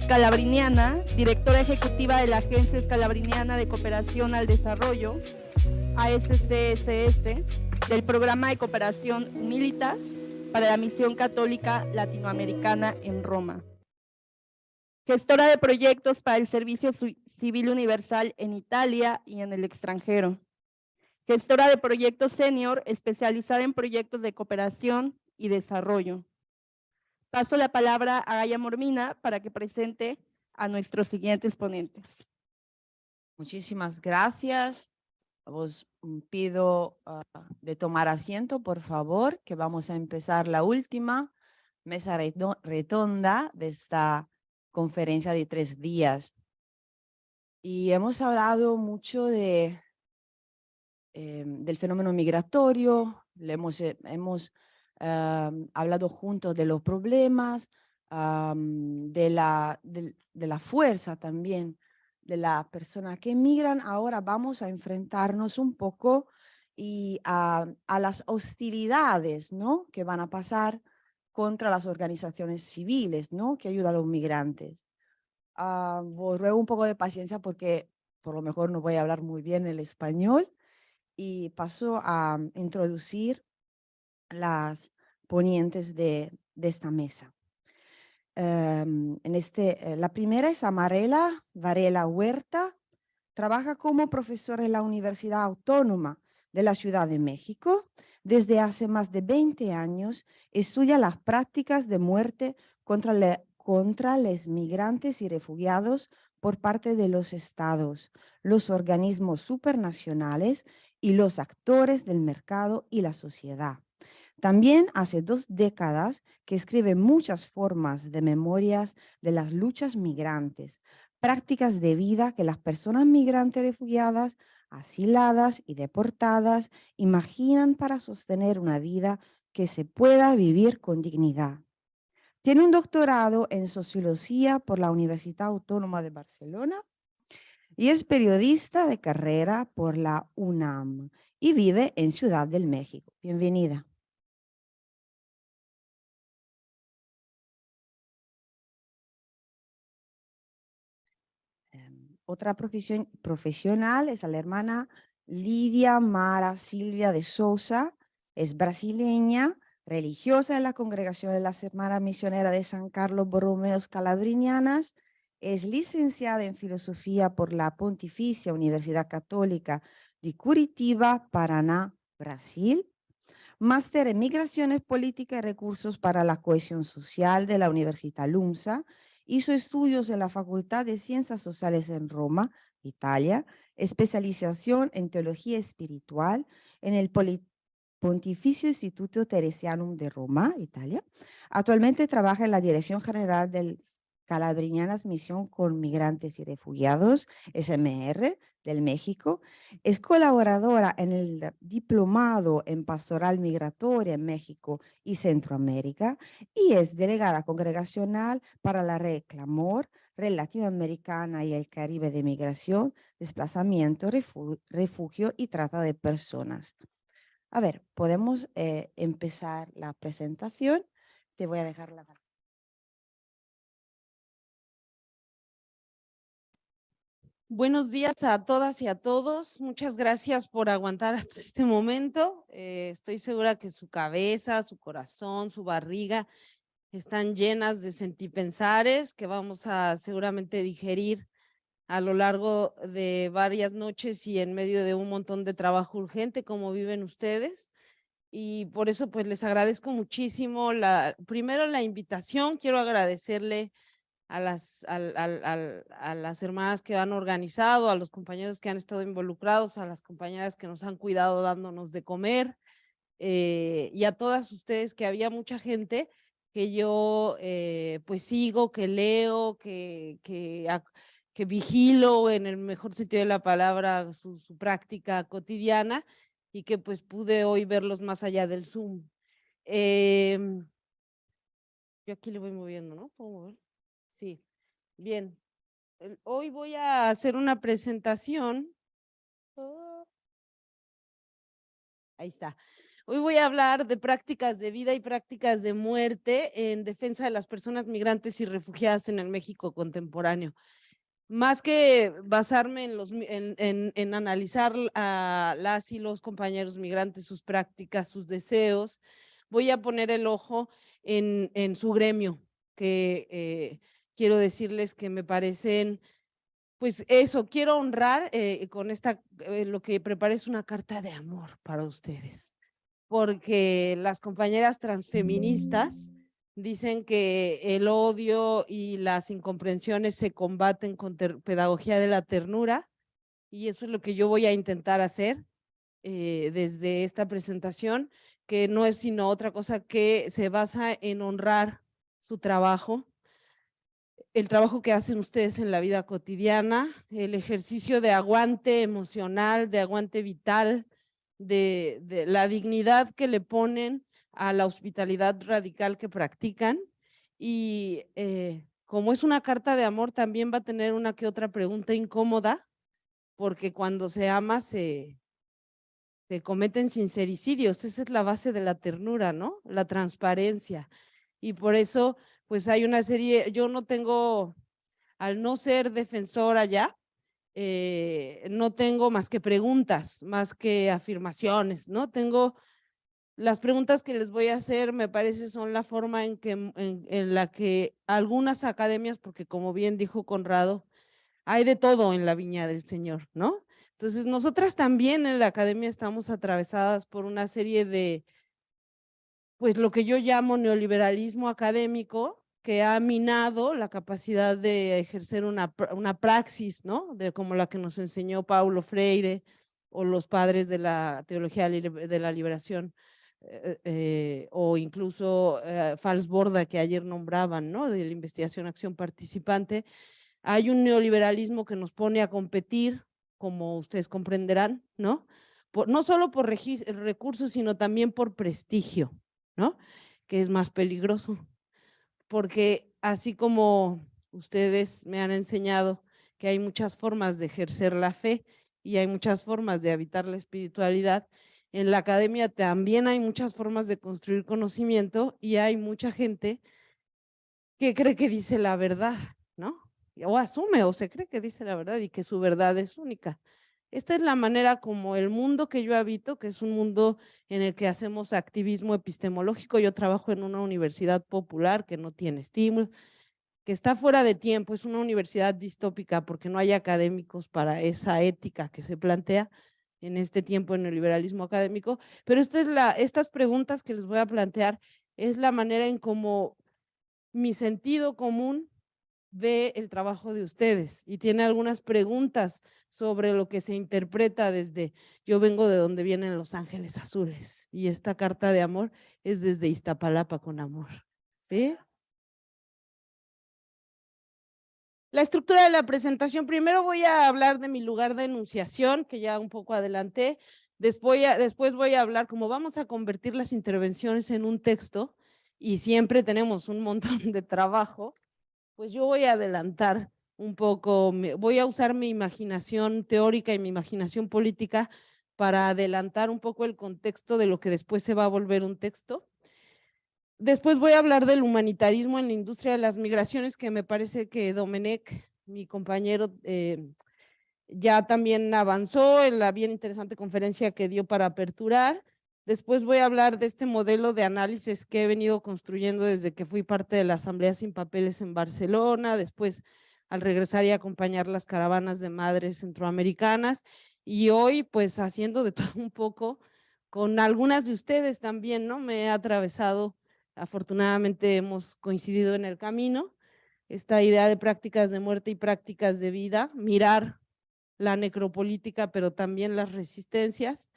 Scalabriniana, directora ejecutiva de la Agencia Scalabriniana de Cooperación al Desarrollo, ASCSS, del Programa de Cooperación Humilitas para la Misión Católica Latinoamericana en Roma. Gestora de proyectos para el Servicio Civil Universal en Italia y en el extranjero. Gestora de proyectos senior especializada en proyectos de cooperación y desarrollo. Paso la palabra a Gaia Mormina para que presente a nuestros siguientes ponentes. Muchísimas gracias. Os pido de tomar asiento, por favor, que vamos a empezar la última mesa redonda de esta conferencia de 3 días. Y hemos hablado mucho del fenómeno migratorio, hemos hablado juntos de los problemas, de la fuerza también de las personas que emigran. Ahora vamos a enfrentarnos un poco a las hostilidades, ¿no?, que van a pasar contra las organizaciones civiles, ¿no?, que ayudan a los migrantes. Os ruego un poco de paciencia porque por lo mejor no voy a hablar muy bien el español y paso a introducir las ponientes de esta mesa. La primera es Amarela Varela Huerta, trabaja como profesora en la Universidad Autónoma de la Ciudad de México. Desde hace más de 20 años estudia las prácticas de muerte contra los migrantes y refugiados por parte de los estados, los organismos supranacionales y los actores del mercado y la sociedad. También hace 2 décadas que escribe muchas formas de memorias de las luchas migrantes, prácticas de vida que las personas migrantes refugiadas, asiladas y deportadas imaginan para sostener una vida que se pueda vivir con dignidad. Tiene un doctorado en Sociología por la Universidad Autónoma de Barcelona y es periodista de carrera por la UNAM y vive en Ciudad del México. Bienvenida. Otra profesional es la hermana Lidia Mara Silvia de Sousa, es brasileña, religiosa de la Congregación de las Hermanas Misioneras de San Carlos Borromeo Scalabrinianas, es licenciada en Filosofía por la Pontificia Universidad Católica de Curitiba, Paraná, Brasil, máster en Migraciones Políticas y Recursos para la Cohesión Social de la Universidad LUMSA. Hizo estudios en la Facultad de Ciencias Sociales en Roma, Italia, especialización en Teología Espiritual en el Pontificio Instituto Teresianum de Roma, Italia. Actualmente trabaja en la Dirección General del Scalabrinianas Misión con Migrantes y Refugiados, SMR, del México. Es colaboradora en el Diplomado en Pastoral Migratoria en México y Centroamérica y es delegada congregacional para la Red Clamor, Red Latinoamericana y el Caribe de Migración, Desplazamiento, Refugio y Trata de Personas. A ver, podemos empezar la presentación. Te voy a dejar la palabra. Buenos días a todas y a todos. Muchas gracias por aguantar hasta este momento. Estoy segura que su cabeza, su corazón, su barriga están llenas de sentipensares que vamos a seguramente digerir a lo largo de varias noches y en medio de un montón de trabajo urgente como viven ustedes. Y por eso pues les agradezco muchísimo primero la invitación. Quiero agradecerle a las hermanas que han organizado, a los compañeros que han estado involucrados, a las compañeras que nos han cuidado dándonos de comer y a todas ustedes, que había mucha gente que yo pues sigo, que leo, que vigilo en el mejor sentido de la palabra su práctica cotidiana y que pues pude hoy verlos más allá del Zoom. Yo aquí le voy moviendo, ¿no? ¿Puedo mover? Sí. Bien, hoy voy a hacer una presentación. Ahí está. Hoy voy a hablar de prácticas de vida y prácticas de muerte en defensa de las personas migrantes y refugiadas en el México contemporáneo. Más que basarme en analizar a las y los compañeros migrantes, sus prácticas, sus deseos, voy a poner el ojo en su gremio, que quiero decirles que me parecen, pues eso, quiero honrar con esta, lo que preparé es una carta de amor para ustedes, porque las compañeras transfeministas dicen que el odio y las incomprensiones se combaten con pedagogía de la ternura, y eso es lo que yo voy a intentar hacer desde esta presentación, que no es sino otra cosa que se basa en honrar su trabajo, el trabajo que hacen ustedes en la vida cotidiana, el ejercicio de aguante emocional, de aguante vital, de la dignidad que le ponen a la hospitalidad radical que practican. Y como es una carta de amor, también va a tener una que otra pregunta incómoda, porque cuando se ama se cometen sincericidios. Esa es la base de la ternura, ¿no? La transparencia. Y por eso, pues hay una serie, yo no tengo, al no ser defensora ya, no tengo más que preguntas, más que afirmaciones, ¿no? Tengo las preguntas que les voy a hacer, me parece, son la forma en la que algunas academias, porque como bien dijo Conrado, hay de todo en la viña del Señor, ¿no? Entonces, nosotras también en la academia estamos atravesadas por una serie de, pues lo que yo llamo neoliberalismo académico, que ha minado la capacidad de ejercer una praxis, ¿no? De como la que nos enseñó Paulo Freire o los padres de la teología de la liberación, o incluso Falsborda, que ayer nombraban, ¿no? De la investigación acción participante. Hay un neoliberalismo que nos pone a competir, como ustedes comprenderán, ¿no? No solo por recursos, sino también por prestigio, ¿no? Que es más peligroso, porque así como ustedes me han enseñado que hay muchas formas de ejercer la fe y hay muchas formas de habitar la espiritualidad, en la academia también hay muchas formas de construir conocimiento y hay mucha gente que cree que dice la verdad, ¿no? O asume o se cree que dice la verdad y que su verdad es única. Esta es la manera como el mundo que yo habito, que es un mundo en el que hacemos activismo epistemológico. Yo trabajo en una universidad popular que no tiene estímulos, que está fuera de tiempo, es una universidad distópica porque no hay académicos para esa ética que se plantea en este tiempo en el liberalismo académico. Pero estas preguntas que les voy a plantear es la manera en cómo mi sentido común ve el trabajo de ustedes y tiene algunas preguntas sobre lo que se interpreta desde, yo vengo de donde vienen los ángeles azules y esta carta de amor es desde Iztapalapa con amor, ¿sí? La estructura de la presentación, primero voy a hablar de mi lugar de enunciación, que ya un poco adelanté, después voy a hablar, como vamos a convertir las intervenciones en un texto y siempre tenemos un montón de trabajo, pues yo voy a adelantar un poco, voy a usar mi imaginación teórica y mi imaginación política para adelantar un poco el contexto de lo que después se va a volver un texto. Después voy a hablar del humanitarismo en la industria de las migraciones, que me parece que Domenech, mi compañero, ya también avanzó en la bien interesante conferencia que dio para aperturar. Después voy a hablar de este modelo de análisis que he venido construyendo desde que fui parte de la Asamblea Sin Papeles en Barcelona, después al regresar y acompañar las caravanas de madres centroamericanas, y hoy pues haciendo de todo un poco con algunas de ustedes también, ¿no? Me he atravesado, afortunadamente hemos coincidido en el camino, esta idea de prácticas de muerte y prácticas de vida, mirar la necropolítica, pero también las resistencias.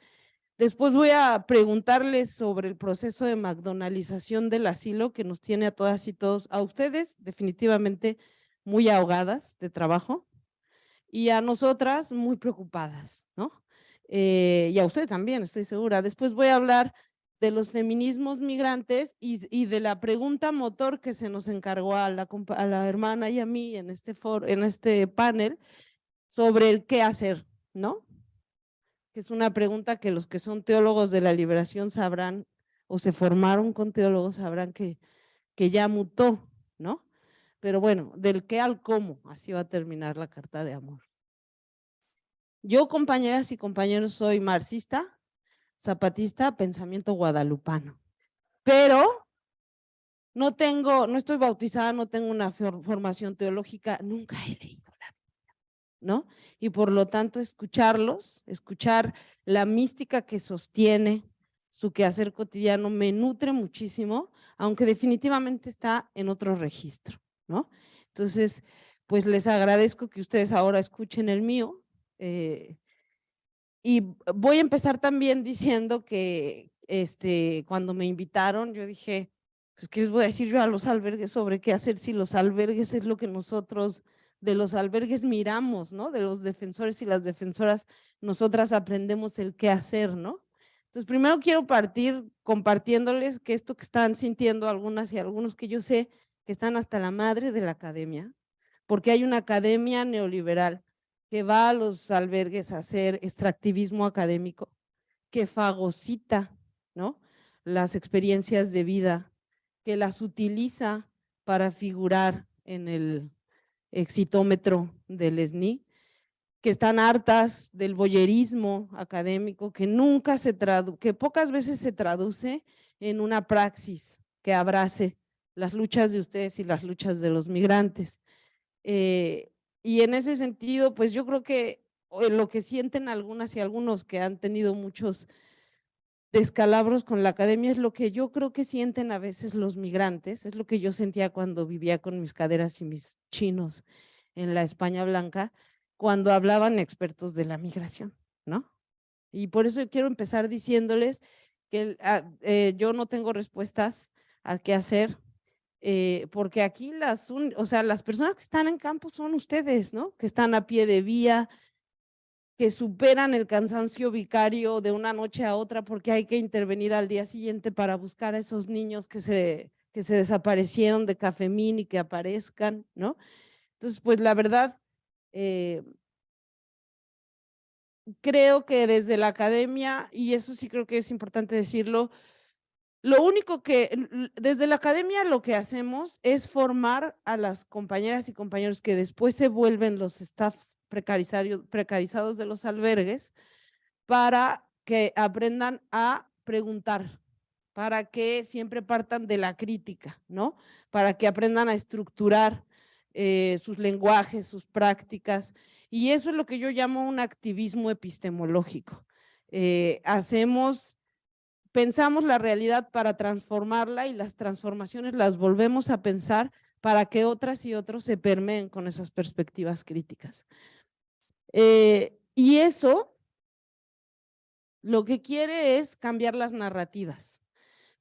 Después voy a preguntarles sobre el proceso de McDonaldización del asilo que nos tiene a todas y todos, a ustedes definitivamente muy ahogadas de trabajo y a nosotras muy preocupadas, ¿no? Y a usted también, estoy segura. Después voy a hablar de los feminismos migrantes y de la pregunta motor que se nos encargó a la hermana y a mí en este panel, sobre el qué hacer, ¿no? que es una pregunta que los que son teólogos de la liberación sabrán, o se formaron con teólogos, sabrán que ya mutó, ¿no? Pero bueno, del qué al cómo, así va a terminar la carta de amor. Yo, compañeras y compañeros, soy marxista, zapatista, pensamiento guadalupano, pero no estoy bautizada, no tengo una formación teológica, nunca he leído la Biblia, ¿no? Y por lo tanto escuchar la mística que sostiene su quehacer cotidiano me nutre muchísimo, aunque definitivamente está en otro registro, ¿no? Entonces, pues les agradezco que ustedes ahora escuchen el mío, y voy a empezar también diciendo que cuando me invitaron, yo dije, pues, ¿qué les voy a decir yo a los albergues sobre qué hacer si los albergues es lo que nosotros de los albergues miramos, ¿no? De los defensores y las defensoras, nosotras aprendemos el qué hacer, ¿no? Entonces, primero quiero partir compartiéndoles que esto que están sintiendo algunas y algunos que yo sé que están hasta la madre de la academia, porque hay una academia neoliberal que va a los albergues a hacer extractivismo académico, que fagocita, ¿no?, las experiencias de vida, que las utiliza para figurar en el exitómetro del SNI, que están hartas del voyerismo académico, que pocas veces se traduce en una praxis que abrace las luchas de ustedes y las luchas de los migrantes. Y en ese sentido, pues yo creo que lo que sienten algunas y algunos que han tenido muchos descalabros con la academia es lo que yo creo que sienten a veces los migrantes, es lo que yo sentía cuando vivía con mis caderas y mis chinos en la España blanca, cuando hablaban expertos de la migración, ¿no? Y por eso yo quiero empezar diciéndoles que yo no tengo respuestas a qué hacer, porque aquí las personas que están en campo son ustedes, ¿no? Que están a pie de vía, que superan el cansancio vicario de una noche a otra porque hay que intervenir al día siguiente para buscar a esos niños que se desaparecieron de Cafemín y que aparezcan, ¿no? Entonces, pues la verdad, creo que desde la academia, y eso sí creo que es importante decirlo, lo único que, desde la academia lo que hacemos es formar a las compañeras y compañeros que después se vuelven los staffs precarizados de los albergues para que aprendan a preguntar, para que siempre partan de la crítica, ¿no? Para que aprendan a estructurar sus lenguajes, sus prácticas, y eso es lo que yo llamo un activismo epistemológico. Pensamos la realidad para transformarla y las transformaciones las volvemos a pensar para que otras y otros se permeen con esas perspectivas críticas. Y eso lo que quiere es cambiar las narrativas,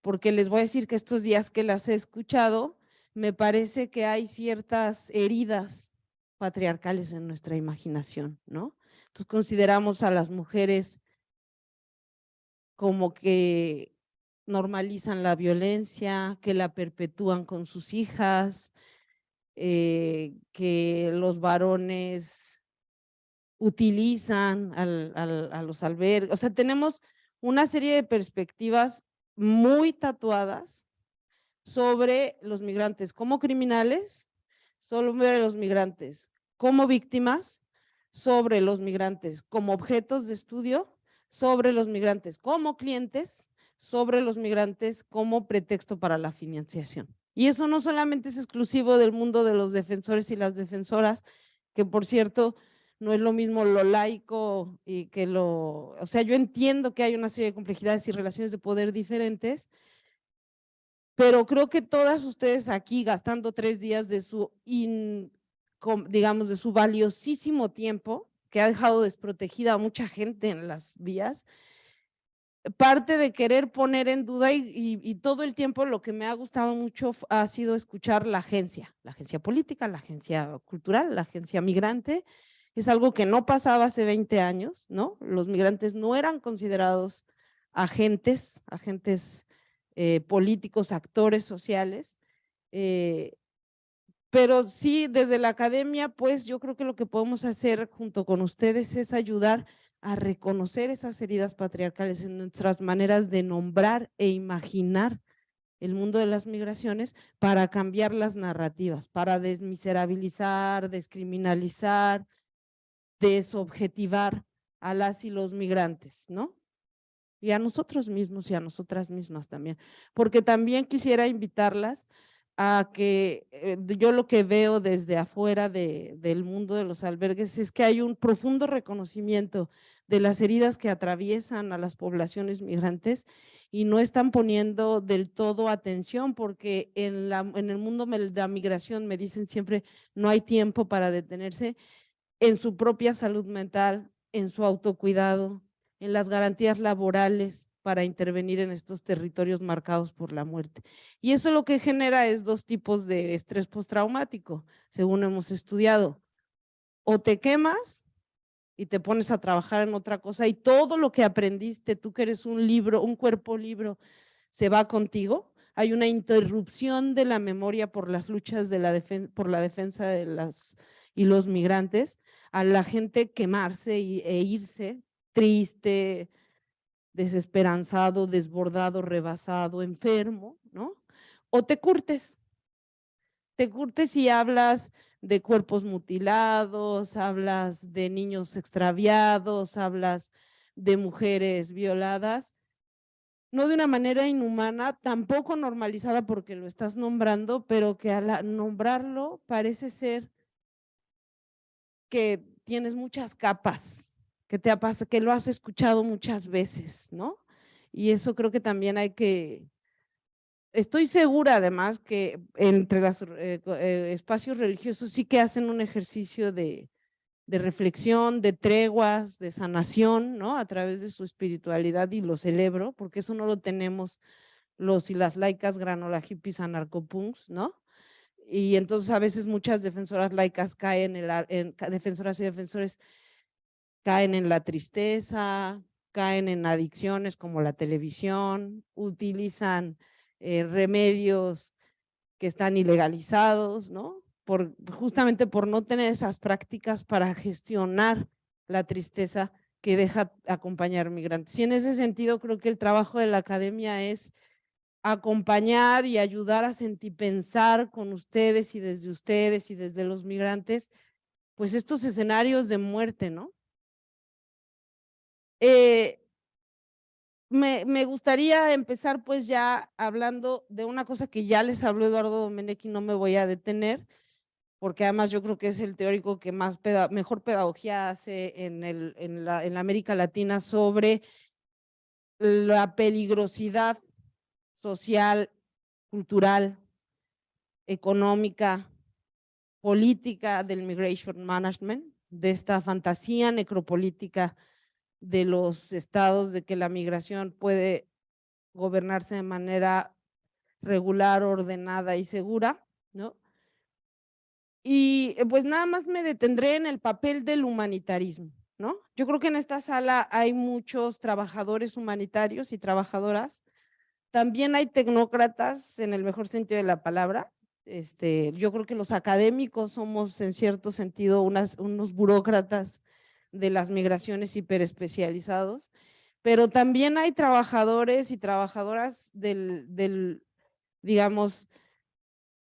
porque les voy a decir que estos días que las he escuchado, me parece que hay ciertas heridas patriarcales en nuestra imaginación, ¿no? Entonces consideramos a las mujeres como que normalizan la violencia, que la perpetúan con sus hijas, que los varones utilizan a los albergues. O sea, tenemos una serie de perspectivas muy tatuadas sobre los migrantes como criminales, sobre los migrantes como víctimas, sobre los migrantes como objetos de estudio, sobre los migrantes como clientes, sobre los migrantes como pretexto para la financiación. Y eso no solamente es exclusivo del mundo de los defensores y las defensoras, que por cierto no es lo mismo lo laico y que o sea, yo entiendo que hay una serie de complejidades y relaciones de poder diferentes, pero creo que todas ustedes aquí gastando 3 días de su, digamos, de su valiosísimo tiempo, que ha dejado desprotegida a mucha gente en las vías, parte de querer poner en duda y todo el tiempo lo que me ha gustado mucho ha sido escuchar la agencia política, la agencia cultural, la agencia migrante. Es algo que no pasaba hace 20 años, ¿no? Los migrantes no eran considerados agentes políticos, actores sociales, pero sí desde la academia, pues yo creo que lo que podemos hacer junto con ustedes es ayudar a reconocer esas heridas patriarcales en nuestras maneras de nombrar e imaginar el mundo de las migraciones para cambiar las narrativas, para desmiserabilizar, descriminalizar, desobjetivar a las y los migrantes, ¿no? Y a nosotros mismos y a nosotras mismas también, porque también quisiera invitarlas a que yo lo que veo desde afuera del mundo de los albergues es que hay un profundo reconocimiento de las heridas que atraviesan a las poblaciones migrantes y no están poniendo del todo atención porque en el mundo de la migración me dicen siempre no hay tiempo para detenerse en su propia salud mental, en su autocuidado, en las garantías laborales para intervenir en estos territorios marcados por la muerte. Y eso lo que genera es dos tipos de estrés postraumático, según hemos estudiado. O te quemas y te pones a trabajar en otra cosa y todo lo que aprendiste, tú que eres un libro, un cuerpo libro, se va contigo. Hay una interrupción de la memoria por las luchas por la defensa de las y los migrantes, a la gente quemarse e irse triste, desesperanzado, desbordado, rebasado, enfermo, ¿no? O te curtes y hablas de cuerpos mutilados, hablas de niños extraviados, hablas de mujeres violadas, no de una manera inhumana, tampoco normalizada porque lo estás nombrando, pero que al nombrarlo parece ser que tienes muchas capas, que lo has escuchado muchas veces, ¿no? Y eso creo que también hay que, estoy segura además que entre los espacios religiosos sí que hacen un ejercicio de reflexión, de treguas, de sanación, ¿no? A través de su espiritualidad y lo celebro, porque eso no lo tenemos los y las laicas granola hippies anarcopunks, ¿no? Y entonces a veces muchas defensoras laicas defensoras y defensores caen en la tristeza, caen en adicciones como la televisión, utilizan remedios que están ilegalizados, ¿no? Justamente por no tener esas prácticas para gestionar la tristeza que deja acompañar migrantes. Y en ese sentido creo que el trabajo de la academia es acompañar y ayudar a sentipensar con ustedes y desde los migrantes, pues estos escenarios de muerte, ¿no? Me gustaría empezar pues ya hablando de una cosa que ya les habló Eduardo Domenech y no me voy a detener, porque además yo creo que es el teórico que mejor pedagogía hace en la América Latina sobre la peligrosidad social, cultural, económica, política del migration management, de esta fantasía necropolítica de los estados de que la migración puede gobernarse de manera regular, ordenada y segura, ¿no? Y pues nada más me detendré en el papel del humanitarismo, ¿no? Yo creo que en esta sala hay muchos trabajadores humanitarios y trabajadoras, también hay tecnócratas en el mejor sentido de la palabra. Yo creo que los académicos somos en cierto sentido unos burócratas de las migraciones hiperespecializados, pero también hay trabajadores y trabajadoras digamos,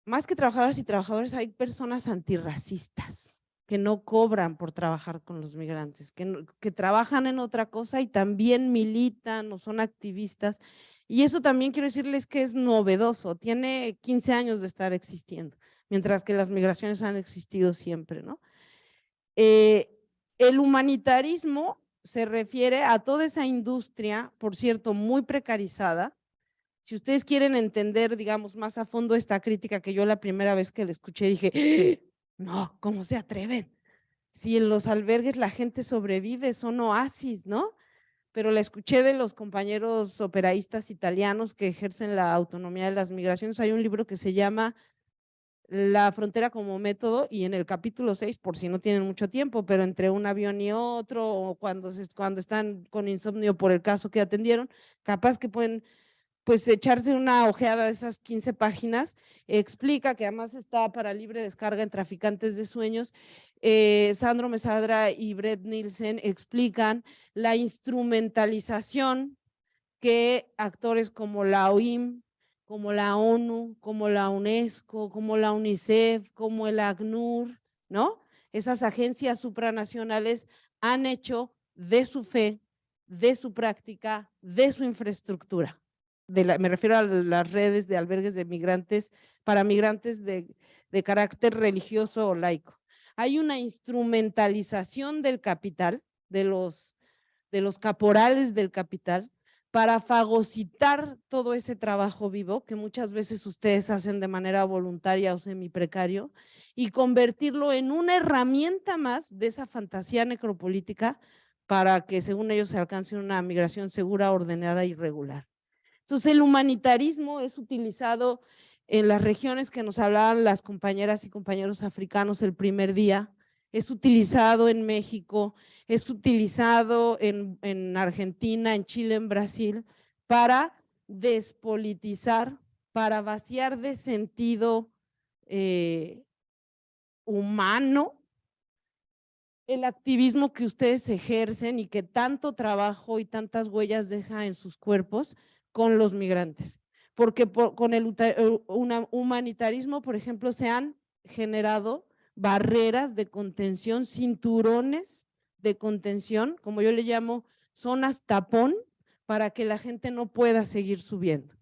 más que trabajadoras y trabajadores, hay personas antirracistas que no cobran por trabajar con los migrantes, que trabajan en otra cosa y también militan o son activistas. Y eso también quiero decirles que es novedoso, tiene 15 años de estar existiendo, mientras que las migraciones han existido siempre, ¿no? El humanitarismo se refiere a toda esa industria, por cierto, muy precarizada. Si ustedes quieren entender, digamos, más a fondo esta crítica que yo la primera vez que la escuché dije, no, ¿cómo se atreven? Si en los albergues la gente sobrevive, son oasis, ¿no? Pero la escuché de los compañeros operaístas italianos que ejercen la autonomía de las migraciones. Hay un libro que se llama La frontera como método y en el capítulo 6, por si no tienen mucho tiempo, pero entre un avión y otro o cuando están con insomnio por el caso que atendieron, capaz que pueden pues echarse una ojeada de esas 15 páginas, explica que además está para libre descarga en Traficantes de Sueños. Sandro Mesadra y Brett Nielsen explican la instrumentalización que actores como la OIM, como la ONU, como la UNESCO, como la UNICEF, como el ACNUR, ¿no? Esas agencias supranacionales han hecho de su fe, de su práctica, de su infraestructura. Me refiero a las redes de albergues de migrantes, para migrantes de carácter religioso o laico. Hay una instrumentalización del capital, de los caporales del capital, para fagocitar todo ese trabajo vivo que muchas veces ustedes hacen de manera voluntaria o semiprecario y convertirlo en una herramienta más de esa fantasía necropolítica para que según ellos se alcance una migración segura, ordenada y regular. Entonces el humanitarismo es utilizado en las regiones que nos hablaban las compañeras y compañeros africanos el primer día, es utilizado en México, es utilizado en Argentina, en Chile, en Brasil, para despolitizar, para vaciar de sentido humano el activismo que ustedes ejercen y que tanto trabajo y tantas huellas deja en sus cuerpos con los migrantes. Porque con el humanitarismo, por ejemplo, se han generado barreras de contención, cinturones de contención, como yo le llamo, zonas tapón, para que la gente no pueda seguir subiendo.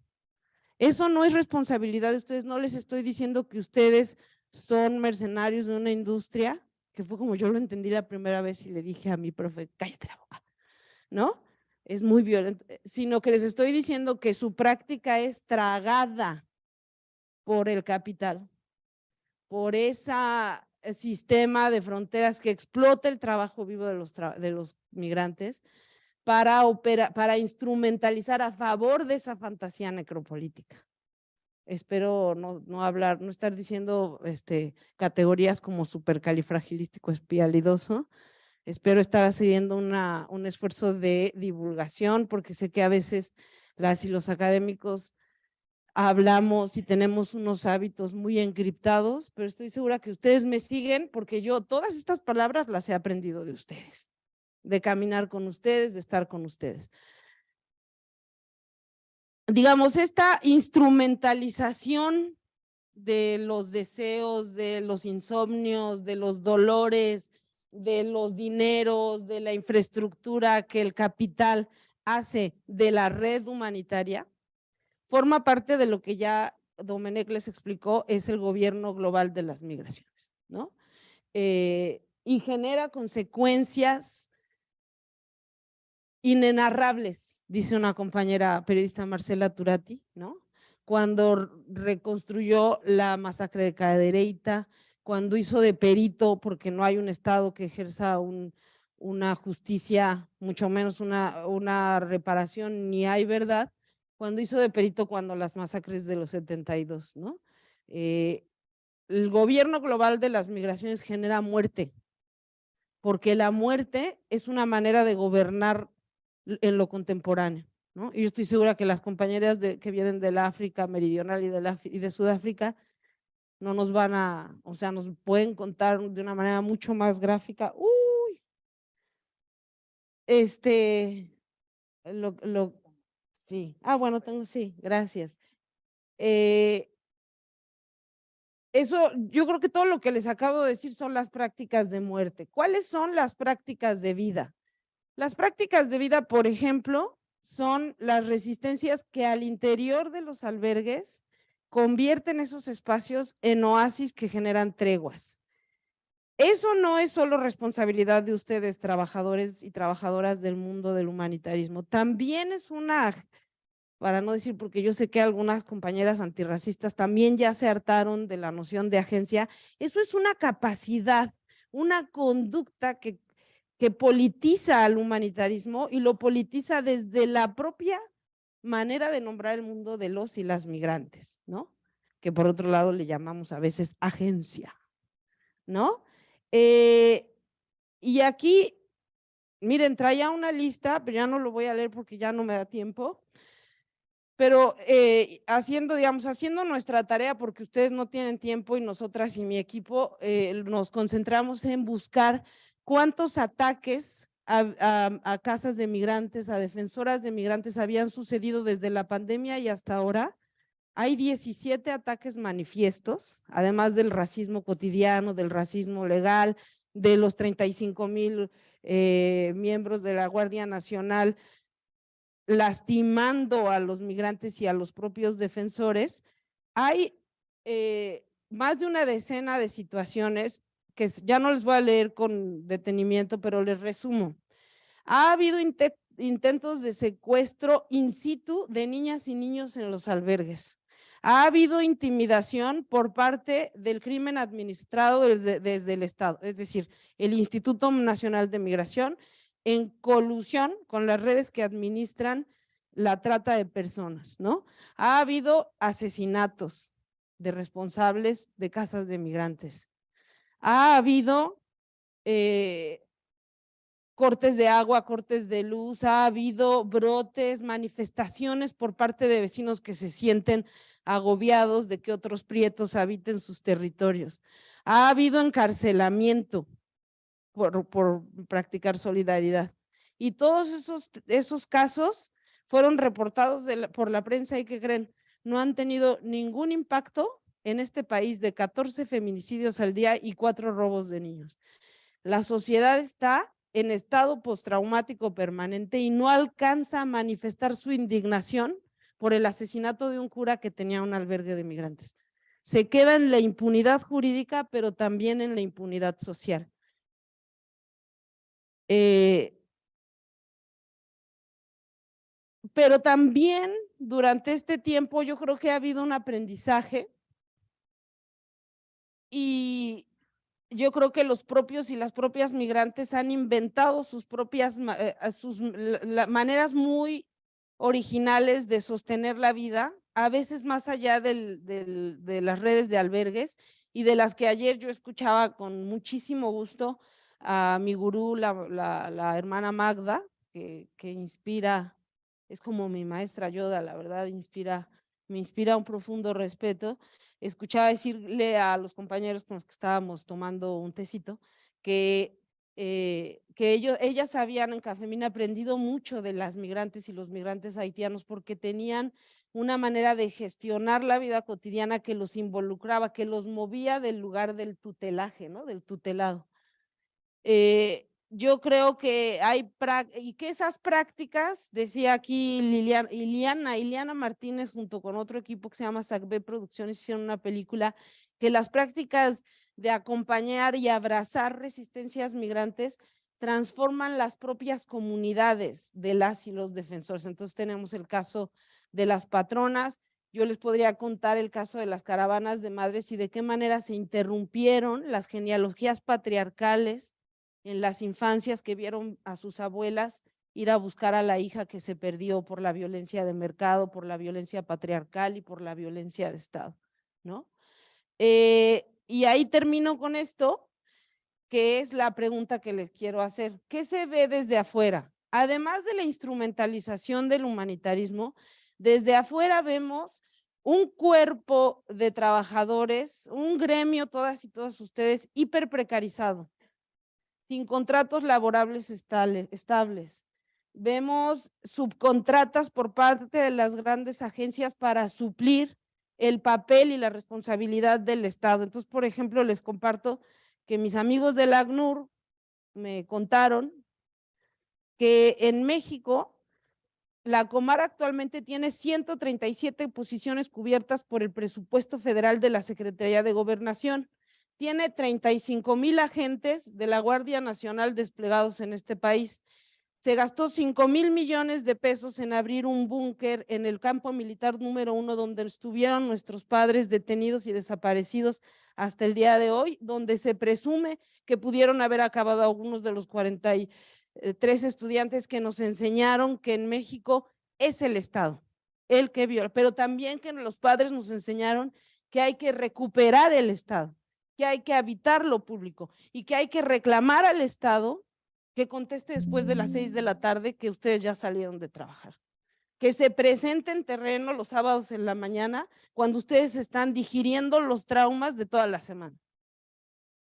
Eso no es responsabilidad de ustedes, no les estoy diciendo que ustedes son mercenarios de una industria, que fue como yo lo entendí la primera vez y le dije a mi profe, cállate la boca, ¿no? Es muy violento, sino que les estoy diciendo que su práctica es tragada por el capital, por ese sistema de fronteras que explota el trabajo vivo de los migrantes para instrumentalizar a favor de esa fantasía necropolítica. Espero no estar diciendo categorías como supercalifragilístico espialidoso. Espero estar haciendo un esfuerzo de divulgación, porque sé que a veces las y los académicos hablamos y tenemos unos hábitos muy encriptados, pero estoy segura que ustedes me siguen porque yo todas estas palabras las he aprendido de ustedes, de caminar con ustedes, de estar con ustedes. Digamos, esta instrumentalización de los deseos, de los insomnios, de los dolores, de los dineros, de la infraestructura que el capital hace de la red humanitaria, forma parte de lo que ya Domenech les explicó, es el gobierno global de las migraciones, ¿no? Y genera consecuencias inenarrables, dice una compañera periodista, Marcela Turati, ¿no? Cuando reconstruyó la masacre de Cadereyta, cuando hizo de perito, porque no hay un Estado que ejerza una justicia, mucho menos una reparación, ni hay verdad, cuando hizo de perito cuando las masacres de los 72, ¿no? El gobierno global de las migraciones genera muerte, porque la muerte es una manera de gobernar en lo contemporáneo, ¿no? Y yo estoy segura que las compañeras que vienen del África meridional y de Sudáfrica no nos van a, o sea, nos pueden contar de una manera mucho más gráfica. Uy, sí, bueno, sí, gracias. Eso, yo creo que todo lo que les acabo de decir son las prácticas de muerte. ¿Cuáles son las prácticas de vida? Las prácticas de vida, por ejemplo, son las resistencias que al interior de los albergues convierten esos espacios en oasis que generan treguas. Eso no es solo responsabilidad de ustedes, trabajadores y trabajadoras del mundo del humanitarismo, también es para no decir, porque yo sé que algunas compañeras antirracistas también ya se hartaron de la noción de agencia, eso es una capacidad, una conducta que politiza al humanitarismo y lo politiza desde la propia manera de nombrar el mundo de los y las migrantes, ¿no? Que por otro lado le llamamos a veces agencia, ¿no? Y aquí, miren, traía una lista, pero ya no lo voy a leer porque ya no me da tiempo. Pero haciendo nuestra tarea, porque ustedes no tienen tiempo y nosotras y mi equipo nos concentramos en buscar cuántos ataques a casas de migrantes, a defensoras de migrantes habían sucedido desde la pandemia y hasta ahora. Hay 17 ataques manifiestos, además del racismo cotidiano, del racismo legal, de los 35,000 miembros de la Guardia Nacional lastimando a los migrantes y a los propios defensores. Hay más de una decena de situaciones que ya no les voy a leer con detenimiento, pero les resumo. Ha habido intentos de secuestro in situ de niñas y niños en los albergues. Ha habido intimidación por parte del crimen administrado desde el Estado, es decir, el Instituto Nacional de Migración, en colusión con las redes que administran la trata de personas, ¿no? Ha habido asesinatos de responsables de casas de migrantes. Ha habido cortes de agua, cortes de luz, ha habido brotes, manifestaciones por parte de vecinos que se sienten agobiados de que otros prietos habiten sus territorios. Ha habido encarcelamiento por practicar solidaridad. Y todos esos casos fueron reportados por la prensa y ¿qué creen? No han tenido ningún impacto en este país de 14 feminicidios al día y 4 robos de niños. La sociedad está en estado postraumático permanente y no alcanza a manifestar su indignación por el asesinato de un cura que tenía un albergue de migrantes. Se queda en la impunidad jurídica, pero también en la impunidad social. Pero también durante este tiempo yo creo que ha habido un aprendizaje y yo creo que los propios y las propias migrantes han inventado sus propias maneras muy originales de sostener la vida, a veces más allá de las redes de albergues y de las que ayer yo escuchaba con muchísimo gusto a mi gurú, la hermana Magda, que inspira, es como mi maestra Yoda, la verdad, me inspira un profundo respeto. Escuchaba decirle a los compañeros con los que estábamos tomando un tecito que ellas habían en Cafemina aprendido mucho de las migrantes y los migrantes haitianos porque tenían una manera de gestionar la vida cotidiana que los involucraba, que los movía del lugar del tutelaje, ¿no? Del tutelado. Yo creo que y que esas prácticas, decía aquí Iliana Martínez junto con otro equipo que se llama SACB Producciones, hicieron una película, que las prácticas de acompañar y abrazar resistencias migrantes transforman las propias comunidades de las y los defensores. Entonces tenemos el caso de las patronas, yo les podría contar el caso de las caravanas de madres y de qué manera se interrumpieron las genealogías patriarcales en las infancias que vieron a sus abuelas ir a buscar a la hija que se perdió por la violencia de mercado, por la violencia patriarcal y por la violencia de Estado, ¿no? Y ahí termino con esto, que es la pregunta que les quiero hacer. ¿Qué se ve desde afuera? Además de la instrumentalización del humanitarismo, desde afuera vemos un cuerpo de trabajadores, un gremio, todas y todos ustedes, hiper precarizado, sin contratos laborables estables. Vemos subcontratas por parte de las grandes agencias para suplir el papel y la responsabilidad del Estado. Entonces, por ejemplo, les comparto que mis amigos del ACNUR me contaron que en México la Comar actualmente tiene 137 posiciones cubiertas por el presupuesto federal de la Secretaría de Gobernación. Tiene 35,000 agentes de la Guardia Nacional desplegados en este país. Se gastó 5,000 millones de pesos en abrir un búnker en el campo militar número 1, donde estuvieron nuestros padres detenidos y desaparecidos hasta el día de hoy, donde se presume que pudieron haber acabado algunos de los 43 estudiantes que nos enseñaron que en México es el Estado el que viola, pero también que los padres nos enseñaron que hay que recuperar el Estado, que hay que habitar lo público y que hay que reclamar al Estado que conteste después de las 6 de la tarde que ustedes ya salieron de trabajar. que se presente en terreno los sábados en la mañana cuando ustedes están digiriendo los traumas de toda la semana.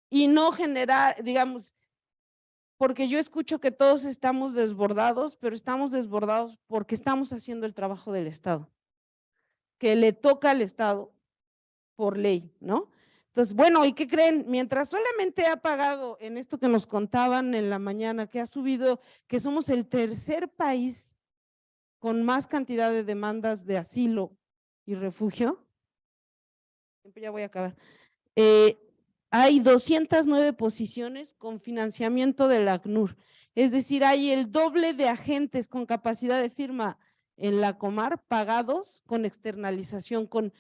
Y no generar, digamos, porque yo escucho que todos estamos desbordados, pero estamos desbordados porque estamos haciendo el trabajo del Estado, que le toca al Estado por ley, ¿no? Entonces, bueno, ¿y qué creen? Mientras solamente ha pagado en esto que nos contaban en la mañana, que ha subido, que somos el tercer país con más cantidad de demandas de asilo y refugio, ya voy a acabar, hay 209 posiciones con financiamiento del ACNUR, es decir, hay el doble de agentes con capacidad de firma en la Comar pagados con externalización, con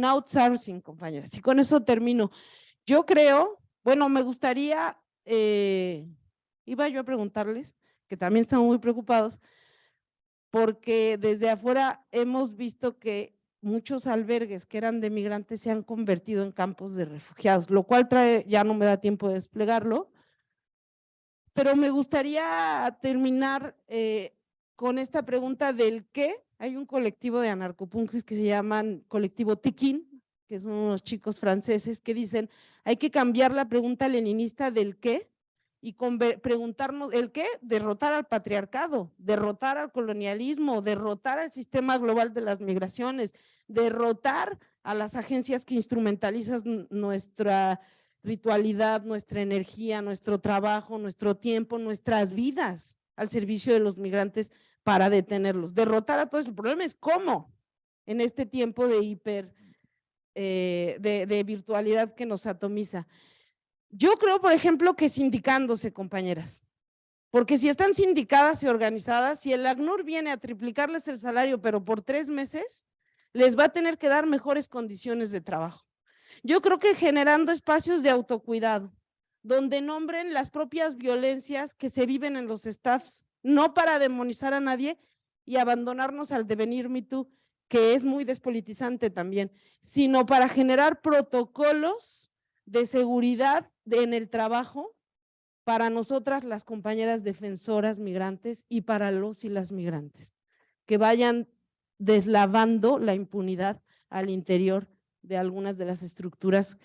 outsourcing, compañeras. Y con eso termino. Yo creo, bueno, me gustaría, iba yo a preguntarles, que también están muy preocupados, porque desde afuera hemos visto que muchos albergues que eran de migrantes se han convertido en campos de refugiados, lo cual trae, ya no me da tiempo de desplegarlo, pero me gustaría terminar con esta pregunta del qué. Hay un colectivo de anarcopunks que se llaman Colectivo Tiquín, que son unos chicos franceses que dicen hay que cambiar la pregunta leninista del qué y preguntarnos el qué, derrotar al patriarcado, derrotar al colonialismo, derrotar al sistema global de las migraciones, derrotar a las agencias que instrumentalizan nuestra ritualidad, nuestra energía, nuestro trabajo, nuestro tiempo, nuestras vidas al servicio de los migrantes para detenerlos. Derrotar a todo eso. El problema es cómo en este tiempo de de virtualidad que nos atomiza. Yo creo, por ejemplo, que sindicándose, compañeras, porque si están sindicadas y organizadas, si el ACNUR viene a triplicarles el salario, pero por 3 meses, les va a tener que dar mejores condiciones de trabajo. Yo creo que generando espacios de autocuidado, donde nombren las propias violencias que se viven en los staffs, no para demonizar a nadie y abandonarnos al devenir Me Too, que es muy despolitizante también, sino para generar protocolos de seguridad en el trabajo para nosotras las compañeras defensoras migrantes y para los y las migrantes, que vayan deslavando la impunidad al interior de algunas de las estructuras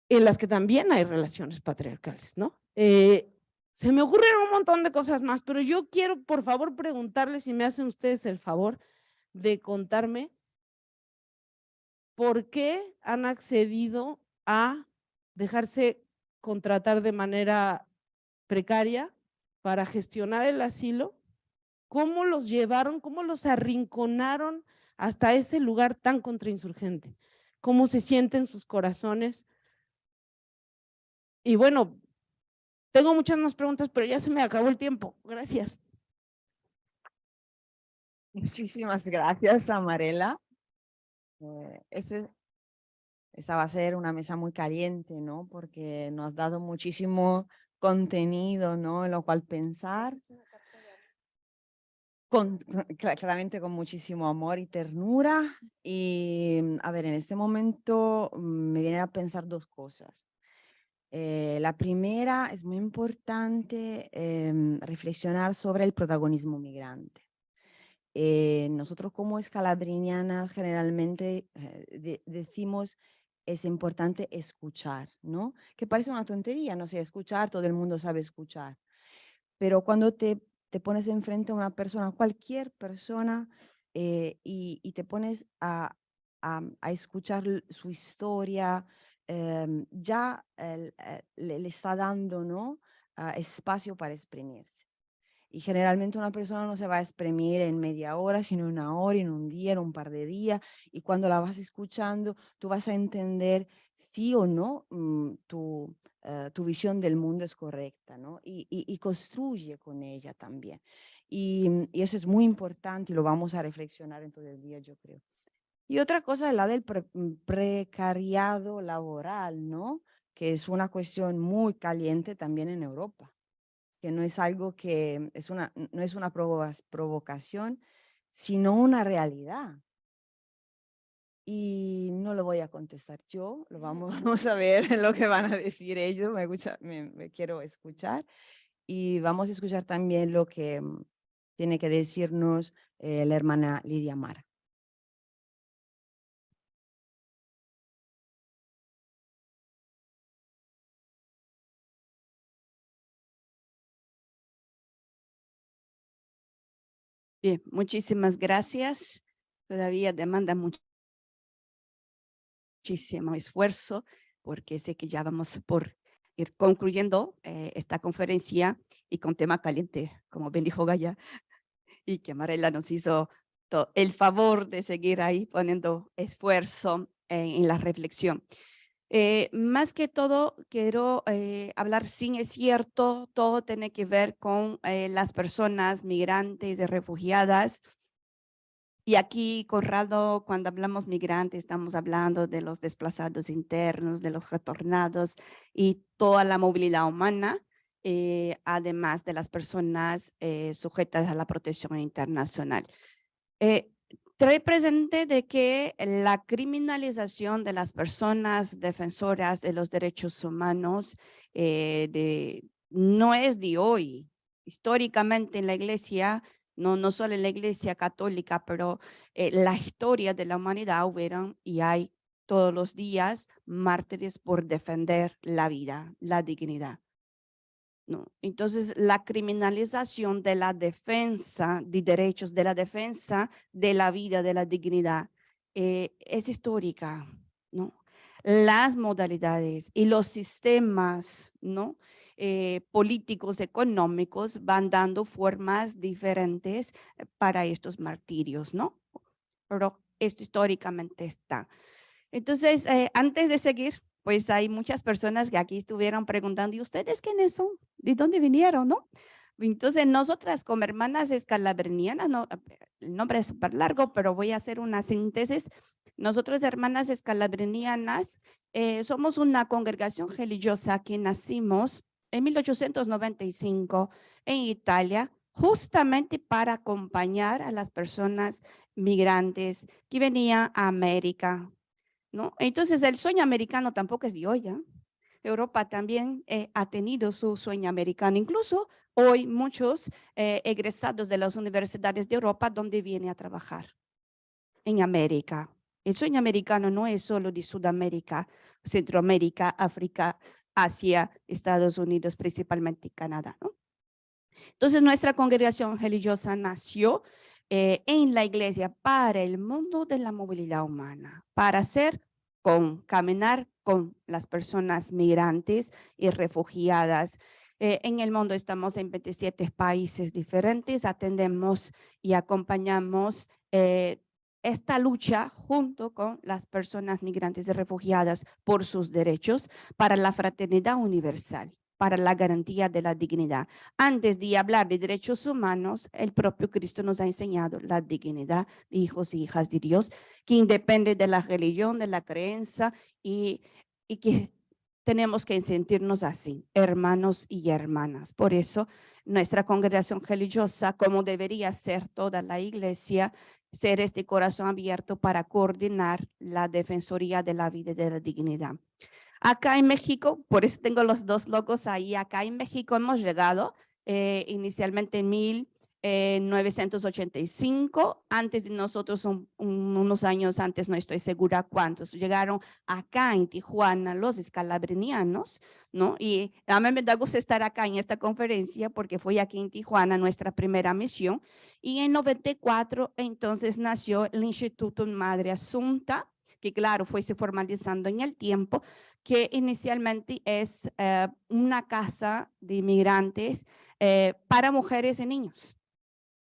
en las que también hay relaciones patriarcales, ¿no? Se me ocurren un montón de cosas más, pero yo quiero, por favor, preguntarles si me hacen ustedes el favor de contarme por qué han accedido a dejarse contratar de manera precaria para gestionar el asilo, cómo los llevaron, cómo los arrinconaron hasta ese lugar tan contrainsurgente, cómo se sienten sus corazones. Y bueno, tengo muchas más preguntas, pero ya se me acabó el tiempo. Gracias. Muchísimas gracias, Amarela. Esa va a ser una mesa muy caliente, ¿no? Porque nos has dado muchísimo contenido, ¿no? En lo cual pensar. Claramente con muchísimo amor y ternura. Y, a ver, en este momento me vienen a pensar dos cosas. La primera es muy importante reflexionar sobre el protagonismo migrante. Nosotros como escalabrinianas generalmente decimos es importante escuchar, ¿no? Que parece una tontería, no sé, escuchar, todo el mundo sabe escuchar. Pero cuando te pones enfrente a una persona, cualquier persona, y te pones a escuchar su historia, ya le está dando, ¿no? Espacio para exprimirse. Y generalmente una persona no se va a exprimir en media hora, sino en una hora, en un día, en un par de días. Y cuando la vas escuchando, tú vas a entender sí o no tu visión del mundo es correcta, ¿no? Y construye con ella también. Y eso es muy importante y lo vamos a reflexionar en todo el día, yo creo. Y otra cosa es la del precariado laboral, ¿no? Que es una cuestión muy caliente también en Europa, que no es algo que no es una provocación, sino una realidad. Y no lo voy a contestar yo, vamos a ver lo que van a decir ellos, me quiero escuchar. Y vamos a escuchar también lo que tiene que decirnos la hermana Lidia Mara. Bien, muchísimas gracias. Todavía demanda muchísimo esfuerzo porque sé que ya vamos por ir concluyendo esta conferencia y con tema caliente, como bien dijo Gaya, y que Marela nos hizo el favor de seguir ahí poniendo esfuerzo en la reflexión. Más que todo, quiero hablar, sí, es cierto, todo tiene que ver con las personas migrantes y refugiadas. Y aquí, Conrado, cuando hablamos migrantes, estamos hablando de los desplazados internos, de los retornados y toda la movilidad humana, además de las personas sujetas a la protección internacional. Trae presente de que la criminalización de las personas defensoras de los derechos humanos no es de hoy. Históricamente en la iglesia, no solo en la iglesia católica, pero la historia de la humanidad hubieron y hay todos los días mártires por defender la vida, la dignidad. ¿No? Entonces, la criminalización de la defensa de derechos, de la defensa de la vida, de la dignidad, es histórica, ¿no? Las modalidades y los sistemas, ¿no? Políticos, económicos van dando formas diferentes para estos martirios, ¿no? Pero esto históricamente está. Entonces, antes de seguir, pues hay muchas personas que aquí estuvieron preguntando, ¿y ustedes quiénes son? ¿De dónde vinieron, no? Entonces, nosotras como hermanas escalabrinianas, no, el nombre es súper largo, pero voy a hacer una síntesis. Nosotros, hermanas escalabrinianas, somos una congregación religiosa que nacimos en 1895 en Italia, justamente para acompañar a las personas migrantes que venían a América, ¿no? Entonces, el sueño americano tampoco es de hoy, ¿eh? Europa también ha tenido su sueño americano. Incluso hoy muchos egresados de las universidades de Europa, ¿dónde vienen a trabajar? En América. El sueño americano no es solo de Sudamérica, Centroamérica, África, Asia, Estados Unidos, principalmente Canadá, ¿no? Entonces, nuestra congregación religiosa nació en la iglesia para el mundo de la movilidad humana, para caminar con las personas migrantes y refugiadas. En el mundo estamos en 27 países diferentes, atendemos y acompañamos esta lucha junto con las personas migrantes y refugiadas por sus derechos para la fraternidad universal, para la garantía de la dignidad. Antes de hablar de derechos humanos, el propio Cristo nos ha enseñado la dignidad de hijos y hijas de Dios, que independe de la religión, de la creencia y que tenemos que sentirnos así, hermanos y hermanas. Por eso, nuestra congregación religiosa, como debería ser toda la iglesia, ser este corazón abierto para coordinar la defensoría de la vida y de la dignidad. Acá en México, por eso tengo los dos logos ahí, acá en México hemos llegado inicialmente en 1985, antes de nosotros, unos años antes, no estoy segura cuántos, llegaron acá en Tijuana los escalabrinianos, ¿no? Y a mí me da gusto estar acá en esta conferencia porque fue aquí en Tijuana nuestra primera misión, y en 94 entonces nació el Instituto Madre Asunta, que claro, fue se formalizando en el tiempo, que inicialmente es una casa de inmigrantes para mujeres y niños,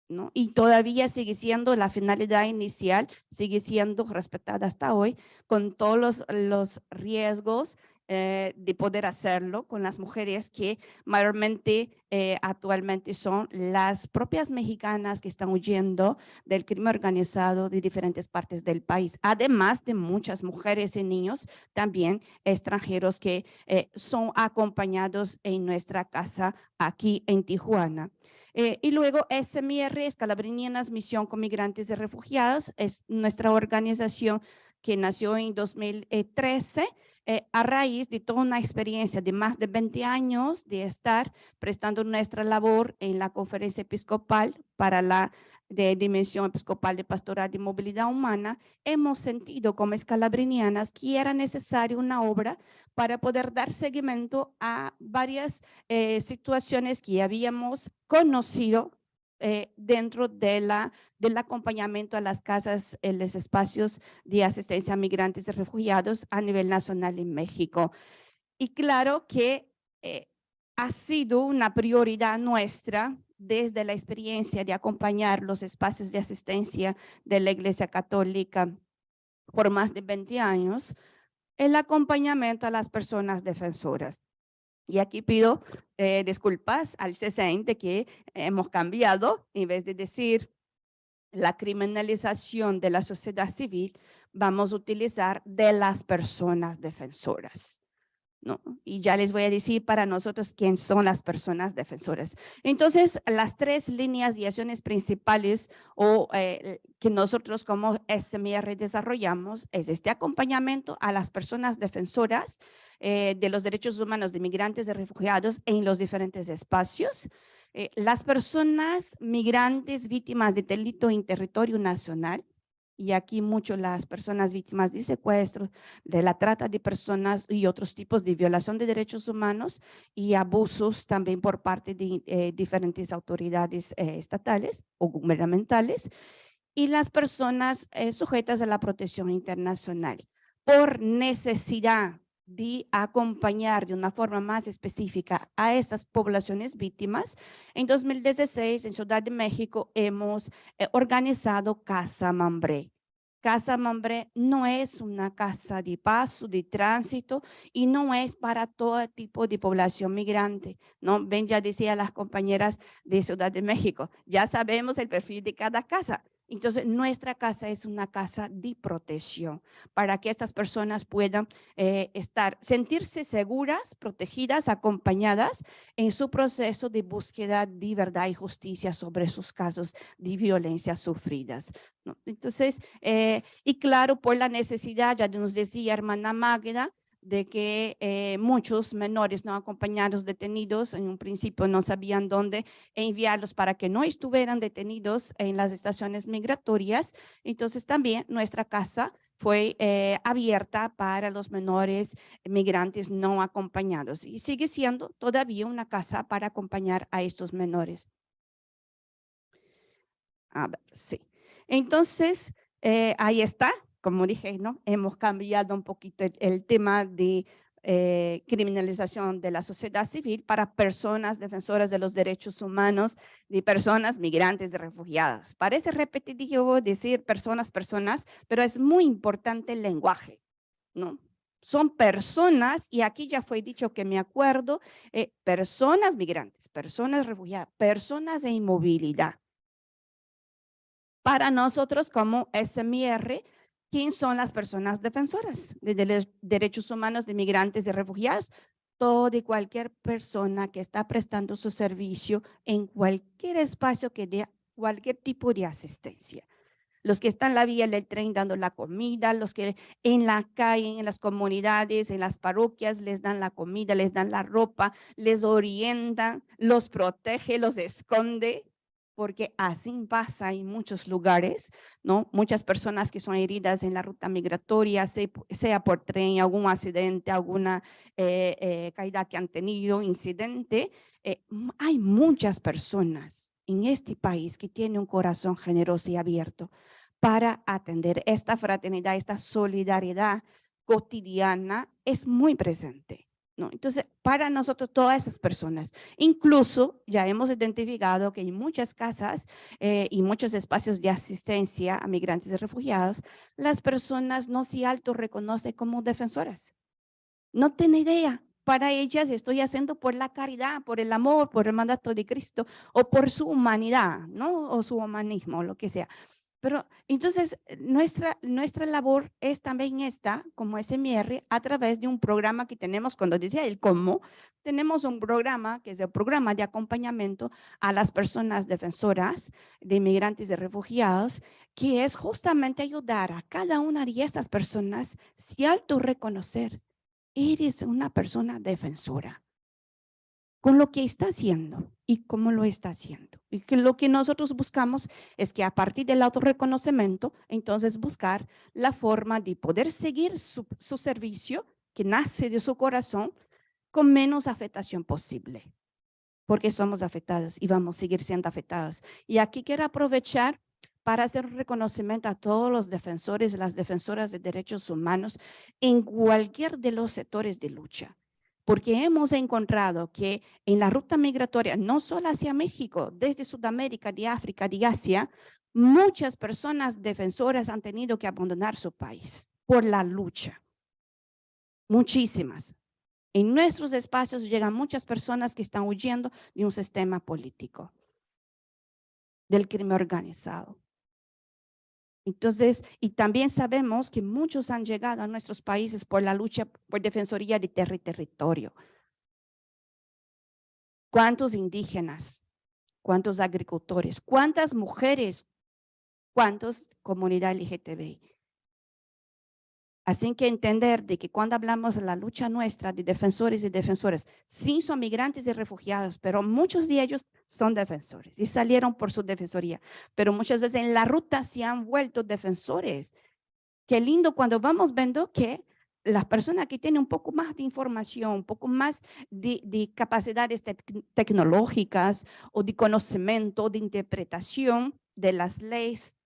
¿no? Y todavía sigue siendo la finalidad inicial, sigue siendo respetada hasta hoy, con todos los riesgos de poder hacerlo con las mujeres que mayormente actualmente son las propias mexicanas que están huyendo del crimen organizado de diferentes partes del país, además de muchas mujeres y niños también extranjeros que son acompañados en nuestra casa aquí en Tijuana. Y luego SMR, Escalabrinianas Misión con Migrantes y Refugiados, es nuestra organización que nació en 2013 a raíz de toda una experiencia de más de 20 años de estar prestando nuestra labor en la Conferencia Episcopal para la Dimensión Episcopal de Pastoral y Movilidad Humana, hemos sentido como escalabrinianas que era necesaria una obra para poder dar seguimiento a varias situaciones que habíamos conocido dentro del acompañamiento a las casas, en los espacios de asistencia a migrantes y refugiados a nivel nacional en México. Y claro que ha sido una prioridad nuestra desde la experiencia de acompañar los espacios de asistencia de la Iglesia Católica por más de 20 años, el acompañamiento a las personas defensoras. Y aquí pido disculpas al CESEN de que hemos cambiado, en vez de decir la criminalización de la sociedad civil, vamos a utilizar de las personas defensoras, ¿no? Y ya les voy a decir para nosotros quién son las personas defensoras. Entonces, las 3 líneas de acciones principales que nosotros como SMR desarrollamos es este acompañamiento a las personas defensoras de los derechos humanos de migrantes y refugiados en los diferentes espacios. Las personas migrantes víctimas de delito en territorio nacional, y aquí mucho las personas víctimas de secuestro, de la trata de personas y otros tipos de violación de derechos humanos y abusos también por parte de diferentes autoridades estatales o gubernamentales, y las personas sujetas a la protección internacional por necesidad de acompañar de una forma más específica a estas poblaciones víctimas. En 2016, en Ciudad de México, hemos organizado Casa Mambré. Casa Mambré no es una casa de paso, de tránsito, y no es para todo tipo de población migrante, ¿no? Ven, ya decía las compañeras de Ciudad de México, ya sabemos el perfil de cada casa. Entonces, nuestra casa es una casa de protección para que estas personas puedan sentirse seguras, protegidas, acompañadas en su proceso de búsqueda de verdad y justicia sobre sus casos de violencia sufridas, ¿no? Entonces, y claro, por la necesidad, ya nos decía hermana Magda, de que muchos menores no acompañados detenidos en un principio no sabían dónde enviarlos para que no estuvieran detenidos en las estaciones migratorias. Entonces también nuestra casa fue abierta para los menores migrantes no acompañados y sigue siendo todavía una casa para acompañar a estos menores. A ver, sí. Entonces, ahí está. Como dije, ¿no? Hemos cambiado un poquito el tema de criminalización de la sociedad civil para personas defensoras de los derechos humanos, de personas migrantes y refugiadas. Parece repetitivo decir personas, pero es muy importante el lenguaje, ¿no? Son personas, y aquí ya fue dicho que me acuerdo, personas migrantes, personas refugiadas, personas de inmovilidad. Para nosotros como SMR, ¿quién son las personas defensoras de derechos humanos de migrantes y refugiados? Toda y cualquier persona que está prestando su servicio en cualquier espacio que dé cualquier tipo de asistencia. Los que están en la vía del tren dando la comida, los que en la calle, en las comunidades, en las parroquias, les dan la comida, les dan la ropa, les orientan, los protege, los esconde, porque así pasa en muchos lugares, ¿no? Muchas personas que son heridas en la ruta migratoria, sea por tren, algún accidente, alguna caída que han tenido, incidente. Hay muchas personas en este país que tienen un corazón generoso y abierto para atender esta fraternidad, esta solidaridad cotidiana es muy presente, ¿no? Entonces, para nosotros, todas esas personas, incluso ya hemos identificado que en muchas casas y muchos espacios de asistencia a migrantes y refugiados, las personas no se autorreconocen como defensoras. No tienen idea. Para ellas estoy haciendo por la caridad, por el amor, por el mandato de Cristo o por su humanidad, ¿no? O su humanismo, lo que sea. Pero entonces nuestra labor es también esta, como SMR, a través de un programa que tenemos, cuando decía el cómo, tenemos un programa que es el programa de acompañamiento a las personas defensoras de inmigrantes y refugiados, que es justamente ayudar a cada una de estas personas a autorreconocer eres una persona defensora con lo que está haciendo y cómo lo está haciendo. Y que lo que nosotros buscamos es que a partir del autorreconocimiento, entonces buscar la forma de poder seguir su servicio que nace de su corazón con menos afectación posible, porque somos afectados y vamos a seguir siendo afectados. Y aquí quiero aprovechar para hacer un reconocimiento a todos los defensores y las defensoras de derechos humanos en cualquier de los sectores de lucha, porque hemos encontrado que en la ruta migratoria, no solo hacia México, desde Sudamérica, de África, de Asia, muchas personas defensoras han tenido que abandonar su país por la lucha. Muchísimas. En nuestros espacios llegan muchas personas que están huyendo de un sistema político, del crimen organizado. Entonces, y también sabemos que muchos han llegado a nuestros países por la lucha por defensoría de tierra y territorio. ¿Cuántos indígenas? ¿Cuántos agricultores? ¿Cuántas mujeres? ¿Cuántas comunidades LGTBI? Así que entender de que cuando hablamos de la lucha nuestra de defensores y defensoras, sí son migrantes y refugiados, pero muchos de ellos son defensores y salieron por su defensoría, pero muchas veces en la ruta se han vuelto defensores. Qué lindo cuando vamos viendo que las personas que tienen un poco más de información, un poco más de capacidades tecnológicas o de conocimiento, de interpretación de las leyes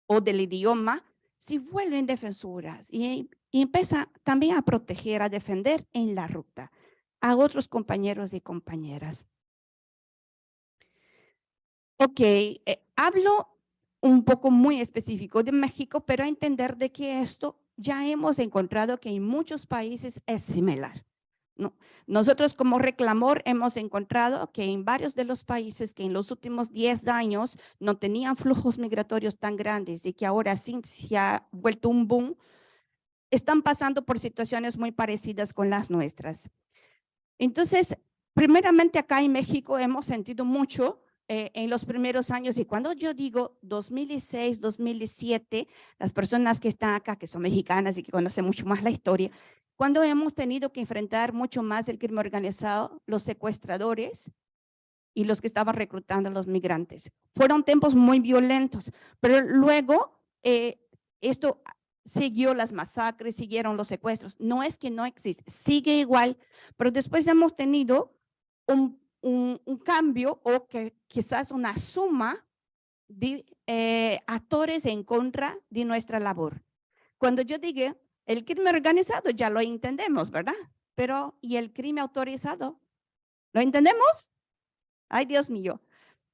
o del idioma, se vuelven defensoras y empiezan también a proteger, a defender en la ruta a otros compañeros y compañeras. Ok, hablo un poco muy específico de México, pero a entender de que esto ya hemos encontrado que en muchos países es similar, ¿no? Nosotros como Reclamor hemos encontrado que en varios de los países que en los últimos 10 años no tenían flujos migratorios tan grandes y que ahora sí se ha vuelto un boom, están pasando por situaciones muy parecidas con las nuestras. Entonces, primeramente acá en México hemos sentido mucho en los primeros años, y cuando yo digo 2006, 2007, las personas que están acá, que son mexicanas y que conocen mucho más la historia, cuando hemos tenido que enfrentar mucho más el crimen organizado, los secuestradores y los que estaban reclutando a los migrantes. Fueron tiempos muy violentos, pero luego esto siguió las masacres, siguieron los secuestros. No es que no existe, sigue igual, pero después hemos tenido un cambio o que quizás una suma de actores en contra de nuestra labor. Cuando yo digo el crimen organizado, ya lo entendemos, ¿verdad? Pero ¿y el crimen autorizado? ¿Lo entendemos? Ay, Dios mío,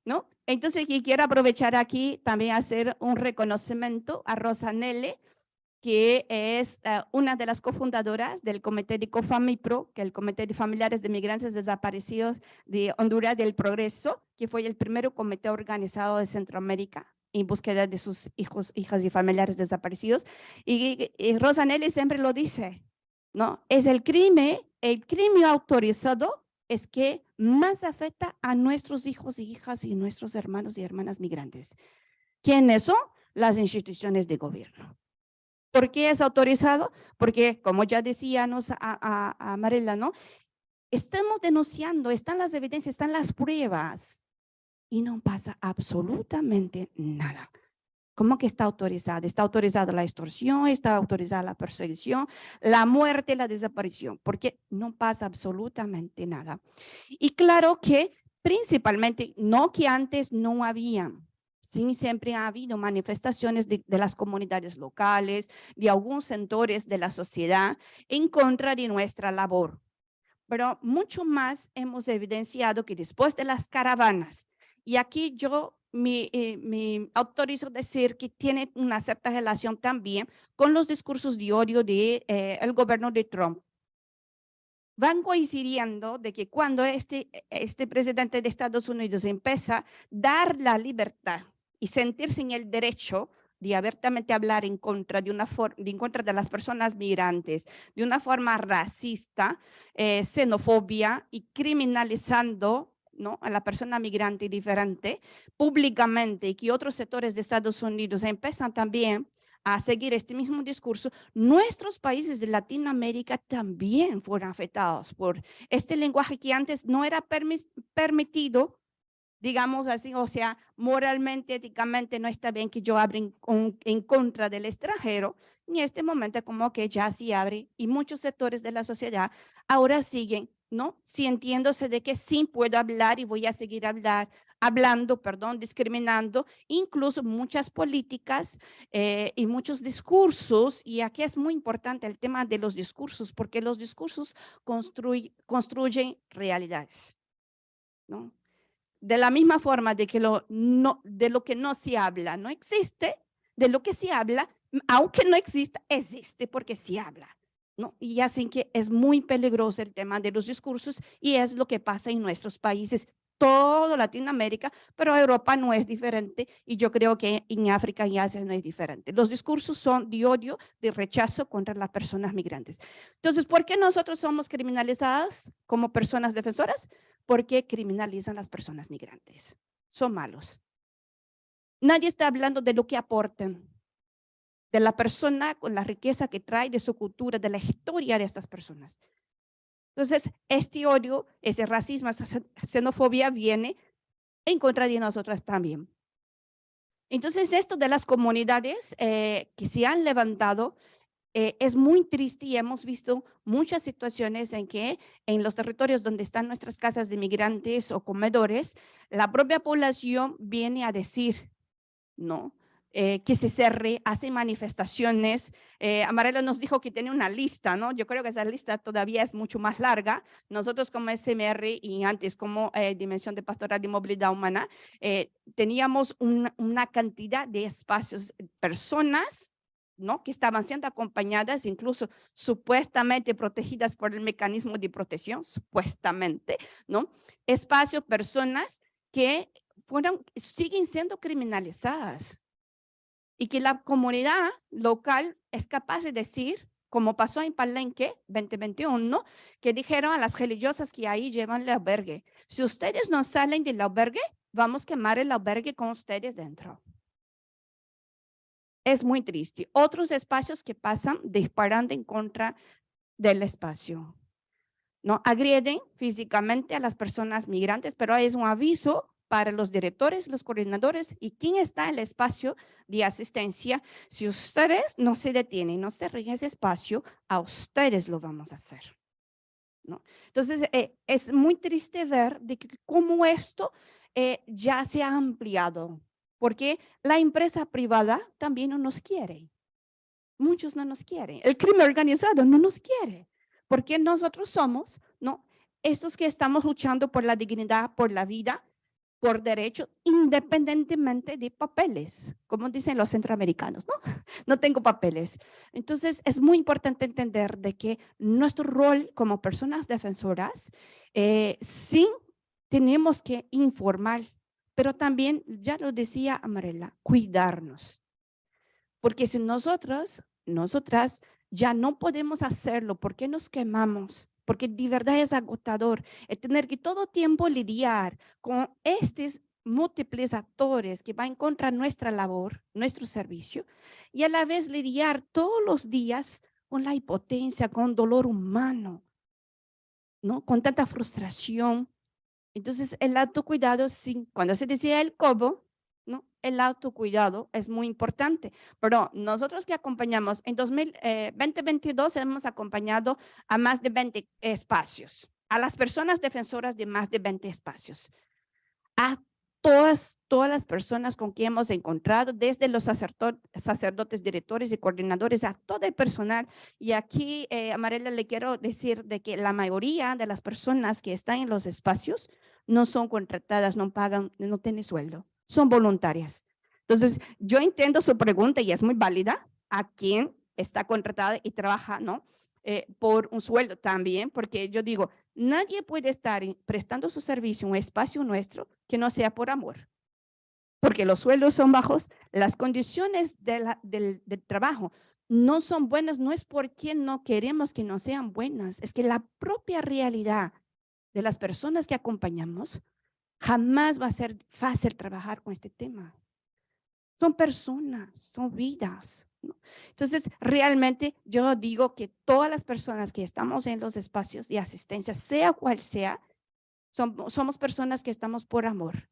¿no? Entonces, quiero aprovechar aquí también hacer un reconocimiento a Rosa Nele, que es una de las cofundadoras del Comité de COFAMIPRO, que es el Comité de Familiares de Migrantes Desaparecidos de Honduras del Progreso, que fue el primer comité organizado de Centroamérica en búsqueda de sus hijos, hijas y familiares desaparecidos. Y Rosa Nele siempre lo dice, ¿no? Es el crimen autorizado es que más afecta a nuestros hijos y hijas y nuestros hermanos y hermanas migrantes. ¿Quiénes son? Las instituciones de gobierno. ¿Por qué es autorizado? Porque, como ya decíamos a Marela, ¿no? Estamos denunciando, están las evidencias, están las pruebas y no pasa absolutamente nada. ¿Cómo que está autorizada? Está autorizada la extorsión, está autorizada la persecución, la muerte, la desaparición, porque no pasa absolutamente nada. Y claro que principalmente, no que antes no habían, sí, siempre ha habido manifestaciones de las comunidades locales, de algunos sectores de la sociedad en contra de nuestra labor. Pero mucho más hemos evidenciado que después de las caravanas, y aquí yo me autorizo decir que tiene una cierta relación también con los discursos de odio del gobierno de Trump. Van coincidiendo de que cuando este presidente de Estados Unidos empieza a dar la libertad y sentirse en el derecho de abiertamente hablar en contra de las personas migrantes, de una forma racista, xenofobia y criminalizando, ¿no?, a la persona migrante diferente públicamente, y que otros sectores de Estados Unidos empiezan también a seguir este mismo discurso, nuestros países de Latinoamérica también fueron afectados por este lenguaje que antes no era permitido, digamos así, o sea, moralmente, éticamente no está bien que yo abra en contra del extranjero. En este momento como que ya sí abre y muchos sectores de la sociedad ahora siguen, ¿no? Sintiéndose de que sí puedo hablar y voy a seguir hablando, discriminando, incluso muchas políticas y muchos discursos, y aquí es muy importante el tema de los discursos, porque los discursos construyen realidades, ¿no? De la misma forma de que de lo que no se habla no existe, de lo que se habla, aunque no exista, existe porque se habla, ¿no? Y así que es muy peligroso el tema de los discursos y es lo que pasa en nuestros países, todo Latinoamérica, pero Europa no es diferente y yo creo que en África y Asia no es diferente. Los discursos son de odio, de rechazo contra las personas migrantes. Entonces, ¿por qué nosotros somos criminalizadas como personas defensoras? Porque criminalizan a las personas migrantes. Son malos. Nadie está hablando de lo que aportan, de la persona con la riqueza que trae, de su cultura, de la historia de estas personas. Entonces, este odio, ese racismo, esa xenofobia viene en contra de nosotras también. Entonces, esto de las comunidades que se han levantado es muy triste y hemos visto muchas situaciones en que en los territorios donde están nuestras casas de migrantes o comedores, la propia población viene a decir, ¿no? Que se cierre, hace manifestaciones. Amarela nos dijo que tiene una lista, ¿no? Yo creo que esa lista todavía es mucho más larga. Nosotros como SMR y antes como Dimensión de Pastoral y Movilidad Humana, teníamos una cantidad de espacios, personas, ¿no? Que estaban siendo acompañadas, incluso supuestamente protegidas por el mecanismo de protección, supuestamente, ¿no? Espacios, personas que siguen siendo criminalizadas y que la comunidad local es capaz de decir, como pasó en Palenque 2021, que dijeron a las religiosas que ahí llevan el albergue, si ustedes no salen del albergue, vamos a quemar el albergue con ustedes dentro. Es muy triste. Otros espacios que pasan disparando en contra del espacio, ¿no? Agreden físicamente a las personas migrantes, pero es un aviso para los directores, los coordinadores y quien está en el espacio de asistencia. Si ustedes no se detienen, no cerran ese espacio, a ustedes lo vamos a hacer, ¿no? Entonces, es muy triste ver de que cómo esto ya se ha ampliado, porque la empresa privada también no nos quiere. Muchos no nos quieren. El crimen organizado no nos quiere, porque nosotros somos, ¿no? Estos que estamos luchando por la dignidad, por la vida, por derechos, independientemente de papeles, como dicen los centroamericanos, ¿no? No tengo papeles. Entonces, es muy importante entender de que nuestro rol como personas defensoras, sí tenemos que informar, pero también, ya lo decía Amarela, cuidarnos. Porque si nosotras ya no podemos hacerlo, ¿por qué nos quemamos? Porque de verdad es agotador el tener que todo tiempo lidiar con estos múltiples actores que van en contra de nuestra labor, nuestro servicio, y a la vez lidiar todos los días con la impotencia, con dolor humano, ¿no? Con tanta frustración. Entonces, el autocuidado, sí, cuando se decía el cómo, ¿no? El autocuidado es muy importante, pero nosotros que acompañamos en 2022 hemos acompañado a más de 20 espacios, a las personas defensoras de más de 20 espacios, a todas las personas con quien hemos encontrado, desde los sacerdotes, directores y coordinadores, a todo el personal. Y aquí, Amarela, le quiero decir de que la mayoría de las personas que están en los espacios no son contratadas, no pagan, no tienen sueldo, son voluntarias. Entonces, yo entiendo su pregunta y es muy válida, a quién está contratada y trabaja, ¿no? Por un sueldo también, porque yo digo, nadie puede estar prestando su servicio en un espacio nuestro que no sea por amor, porque los sueldos son bajos, las condiciones del trabajo no son buenas, no es porque no queremos que no sean buenas, es que la propia realidad de las personas que acompañamos jamás va a ser fácil trabajar con este tema. Son personas, son vidas, ¿no? Entonces, realmente yo digo que todas las personas que estamos en los espacios de asistencia, sea cual sea, somos personas que estamos por amor.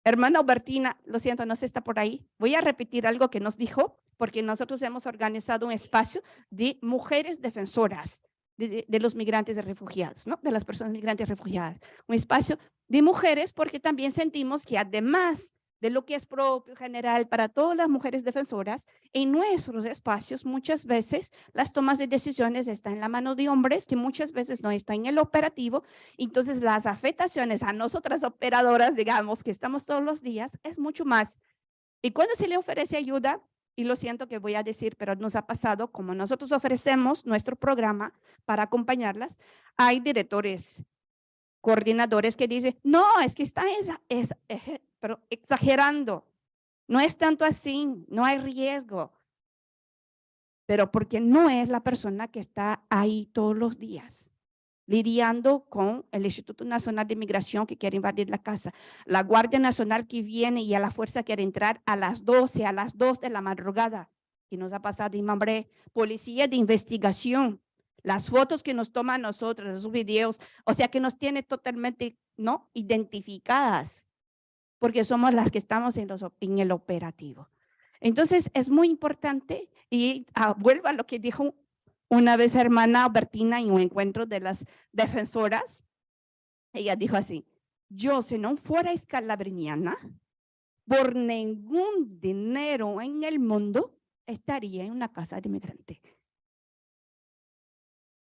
Hermana Albertina, lo siento, no sé si está por ahí. Voy a repetir algo que nos dijo, porque nosotros hemos organizado un espacio de mujeres defensoras de los migrantes y refugiados, ¿no? De las personas migrantes y refugiadas. Un espacio de mujeres porque también sentimos que además de lo que es propio, general para todas las mujeres defensoras, en nuestros espacios muchas veces las tomas de decisiones están en la mano de hombres que muchas veces no están en el operativo. Entonces las afectaciones a nosotras operadoras, digamos, que estamos todos los días, es mucho más. Y cuando se le ofrece ayuda, y lo siento que voy a decir, pero nos ha pasado, como nosotros ofrecemos nuestro programa para acompañarlas, hay directores, coordinadores que dicen, no, es que está pero exagerando, no es tanto así, no hay riesgo, pero porque no es la persona que está ahí todos los días, lidiando con el Instituto Nacional de Migración que quiere invadir la casa, la Guardia Nacional que viene y a la fuerza quiere entrar a las 12, a las 2 de la madrugada, que nos ha pasado en Mambré, policía de investigación, las fotos que nos toman nosotros, los videos, o sea que nos tiene totalmente, ¿no?, identificadas, porque somos las que estamos en el operativo. Entonces es muy importante y vuelvo a lo que dijo una vez hermana Albertina en un encuentro de las defensoras. Ella dijo así, yo si no fuera escalabriniana, por ningún dinero en el mundo estaría en una casa de inmigrante.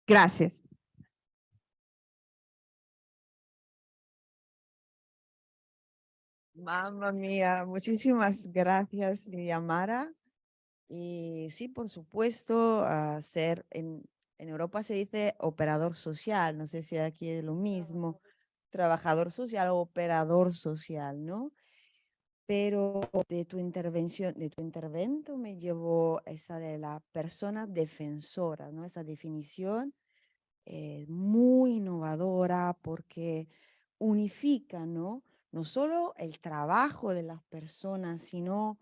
Gracias. Mamma mía, muchísimas gracias, Lidia Mara. Y sí, por supuesto, en Europa se dice operador social, no sé si aquí es lo mismo, trabajador social o operador social, ¿no? Pero de tu intervención, de tu intervento me llevó esa de la persona defensora, ¿no? Esa definición muy innovadora porque unifica, ¿no? No solo el trabajo de las personas, sino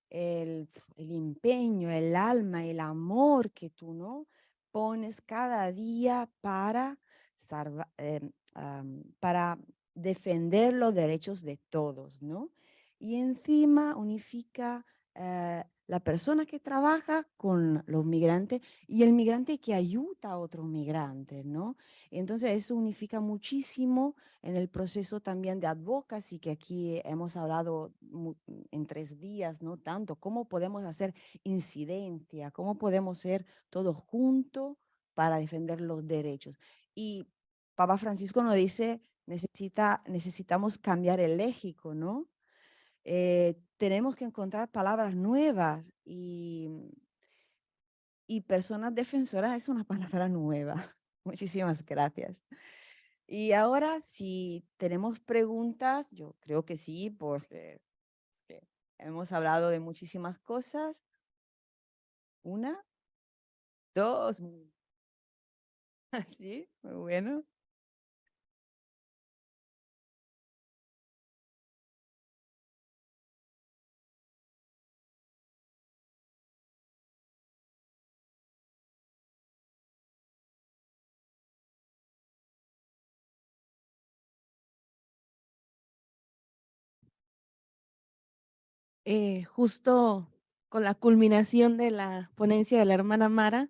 el empeño, el alma, el amor que tú, ¿no?, pones cada día para defender los derechos de todos, ¿no? Y encima unifica la persona que trabaja con los migrantes y el migrante que ayuda a otros migrantes, ¿no? Entonces eso unifica muchísimo en el proceso también de advocacy que aquí hemos hablado en 3 días, ¿no? Tanto cómo podemos hacer incidencia, cómo podemos ser todos juntos para defender los derechos. Y Papa Francisco nos dice, necesitamos cambiar el léxico, ¿no? Tenemos que encontrar palabras nuevas y personas defensoras es una palabra nueva. Muchísimas gracias. Y ahora, si tenemos preguntas, yo creo que sí, porque hemos hablado de muchísimas cosas. 1, 2, sí, muy bueno. Justo con la culminación de la ponencia de la hermana Mara,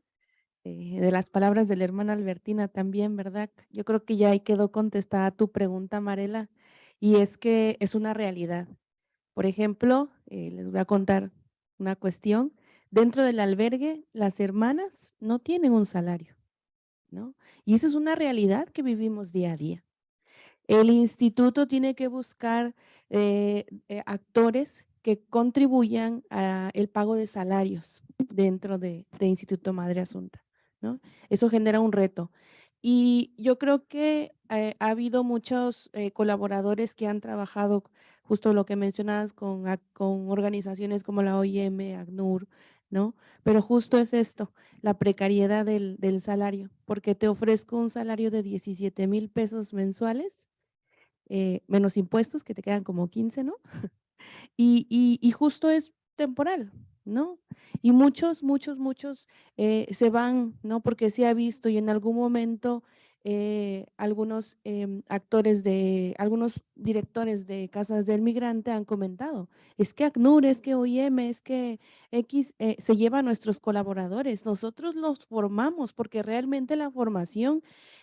de las palabras de la hermana Albertina también, ¿verdad? Yo creo que ya ahí quedó contestada tu pregunta, Marela, y es que es una realidad. Por ejemplo, les voy a contar una cuestión. Dentro del albergue, las hermanas no tienen un salario, ¿no? Y esa es una realidad que vivimos día a día. El instituto tiene que buscar actores que contribuyan al pago de salarios dentro de Instituto Madre Asunta, ¿no? Eso genera un reto. Y yo creo que ha habido muchos colaboradores que han trabajado justo lo que mencionabas con organizaciones como la OIM, ACNUR, ¿no? Pero justo es esto, la precariedad del salario, porque te ofrezco un salario de 17,000 pesos mensuales, menos impuestos que te quedan como 15, ¿no? Y justo es temporal, ¿no? Y muchos se van, ¿no? Porque se ha visto y en algún momento algunos algunos directores de casas del migrante han comentado, es que ACNUR, es que OIM, es que X se lleva a nuestros colaboradores, nosotros los formamos porque realmente la formación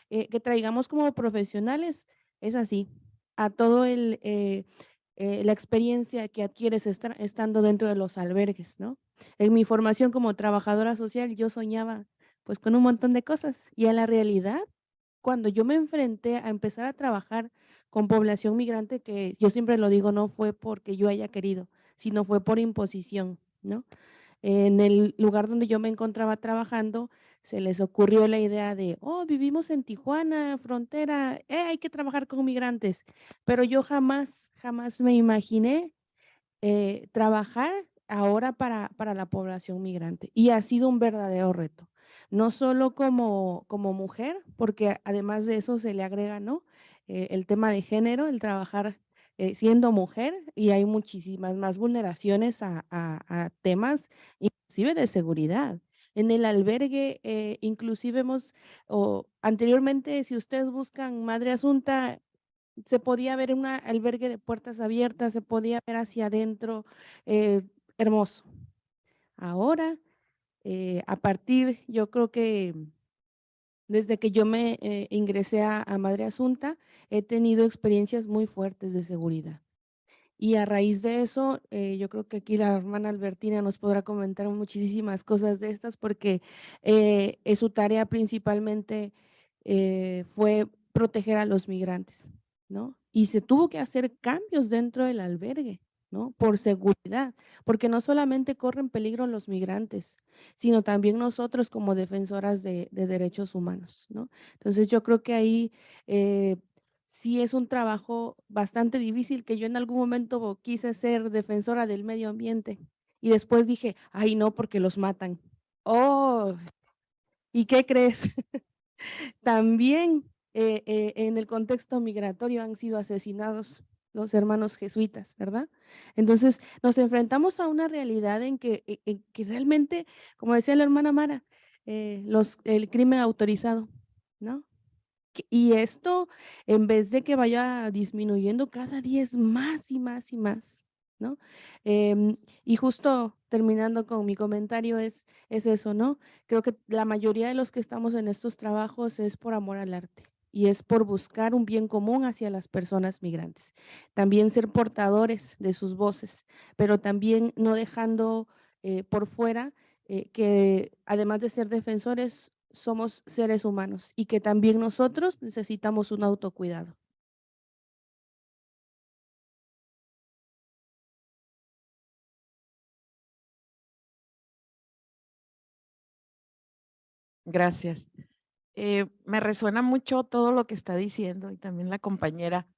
que traigamos como profesionales es así, a todo la experiencia que adquieres estando dentro de los albergues, ¿no? En mi formación como trabajadora social, yo soñaba pues con un montón de cosas y en la realidad, cuando yo me enfrenté a empezar a trabajar con población migrante, que yo siempre lo digo, no fue porque yo haya querido, sino fue por imposición, ¿no? En el lugar donde yo me encontraba trabajando, se les ocurrió la idea de, oh, vivimos en Tijuana, frontera, hay que trabajar con migrantes, pero yo jamás me imaginé trabajar ahora para la población migrante y ha sido un verdadero reto, no solo como mujer, porque además de eso se le agrega, ¿no? El tema de género, el trabajar siendo mujer y hay muchísimas más vulneraciones a temas inclusive de seguridad. En el albergue, inclusive anteriormente, si ustedes buscan Madre Asunta, se podía ver un albergue de puertas abiertas, se podía ver hacia adentro, hermoso. Ahora, a partir, yo creo que desde que yo me ingresé a Madre Asunta, he tenido experiencias muy fuertes de seguridad. Y a raíz de eso, yo creo que aquí la hermana Albertina nos podrá comentar muchísimas cosas de estas porque su tarea principalmente fue proteger a los migrantes, ¿no? Y se tuvo que hacer cambios dentro del albergue, ¿no? Por seguridad, porque no solamente corren peligro los migrantes, sino también nosotros como defensoras de derechos humanos, ¿no? Entonces yo creo que ahí sí es un trabajo bastante difícil, que yo en algún momento quise ser defensora del medio ambiente y después dije, ay no, porque los matan. Oh, ¿y qué crees? También en el contexto migratorio han sido asesinados los hermanos jesuitas, ¿verdad? Entonces nos enfrentamos a una realidad en que realmente, como decía la hermana Mara, el crimen autorizado, ¿no? Y esto, en vez de que vaya disminuyendo, cada día es más y más y más, ¿no? Y justo terminando con mi comentario es eso, ¿no? Creo que la mayoría de los que estamos en estos trabajos es por amor al arte y es por buscar un bien común hacia las personas migrantes. También ser portadores de sus voces, pero también no dejando por fuera que además de ser defensores, somos seres humanos y que también nosotros necesitamos un autocuidado. Gracias. Me resuena mucho todo lo que está diciendo y también la compañera.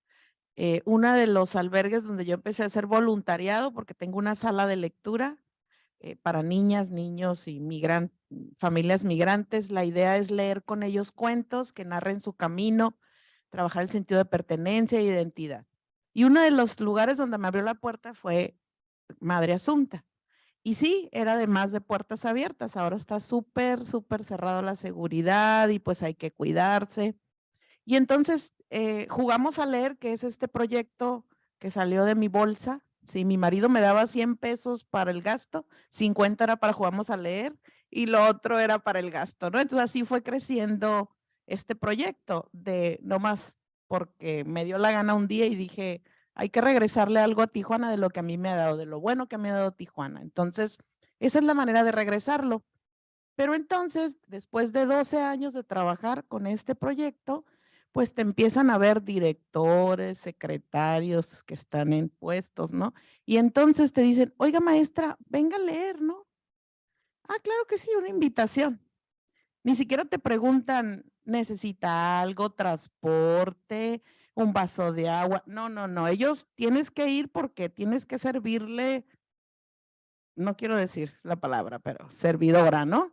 Uno de los albergues donde yo empecé a hacer voluntariado, porque tengo una sala de lectura para niñas, niños y familias migrantes. La idea es leer con ellos cuentos que narren su camino, trabajar el sentido de pertenencia e identidad. Y uno de los lugares donde me abrió la puerta fue Madre Asunta. Y sí, era además de puertas abiertas, ahora está súper cerrado la seguridad y pues hay que cuidarse. Y entonces jugamos a leer, que es este proyecto que salió de mi bolsa. Sí, mi marido me daba 100 pesos para el gasto, 50 era para jugamos a leer y lo otro era para el gasto, ¿no? Entonces así fue creciendo este proyecto de no más porque me dio la gana un día y dije, hay que regresarle algo a Tijuana de lo que a mí me ha dado, de lo bueno que me ha dado Tijuana. Entonces, esa es la manera de regresarlo. Pero entonces, después de 12 años de trabajar con este proyecto, pues te empiezan a ver directores, secretarios que están en puestos, ¿no? Y entonces te dicen, oiga maestra, venga a leer, ¿no? Ah, claro que sí, una invitación. Ni siquiera te preguntan, ¿necesita algo, transporte, un vaso de agua? No. Ellos tienes que ir porque tienes que servirle, no quiero decir la palabra, pero servidora, ¿no?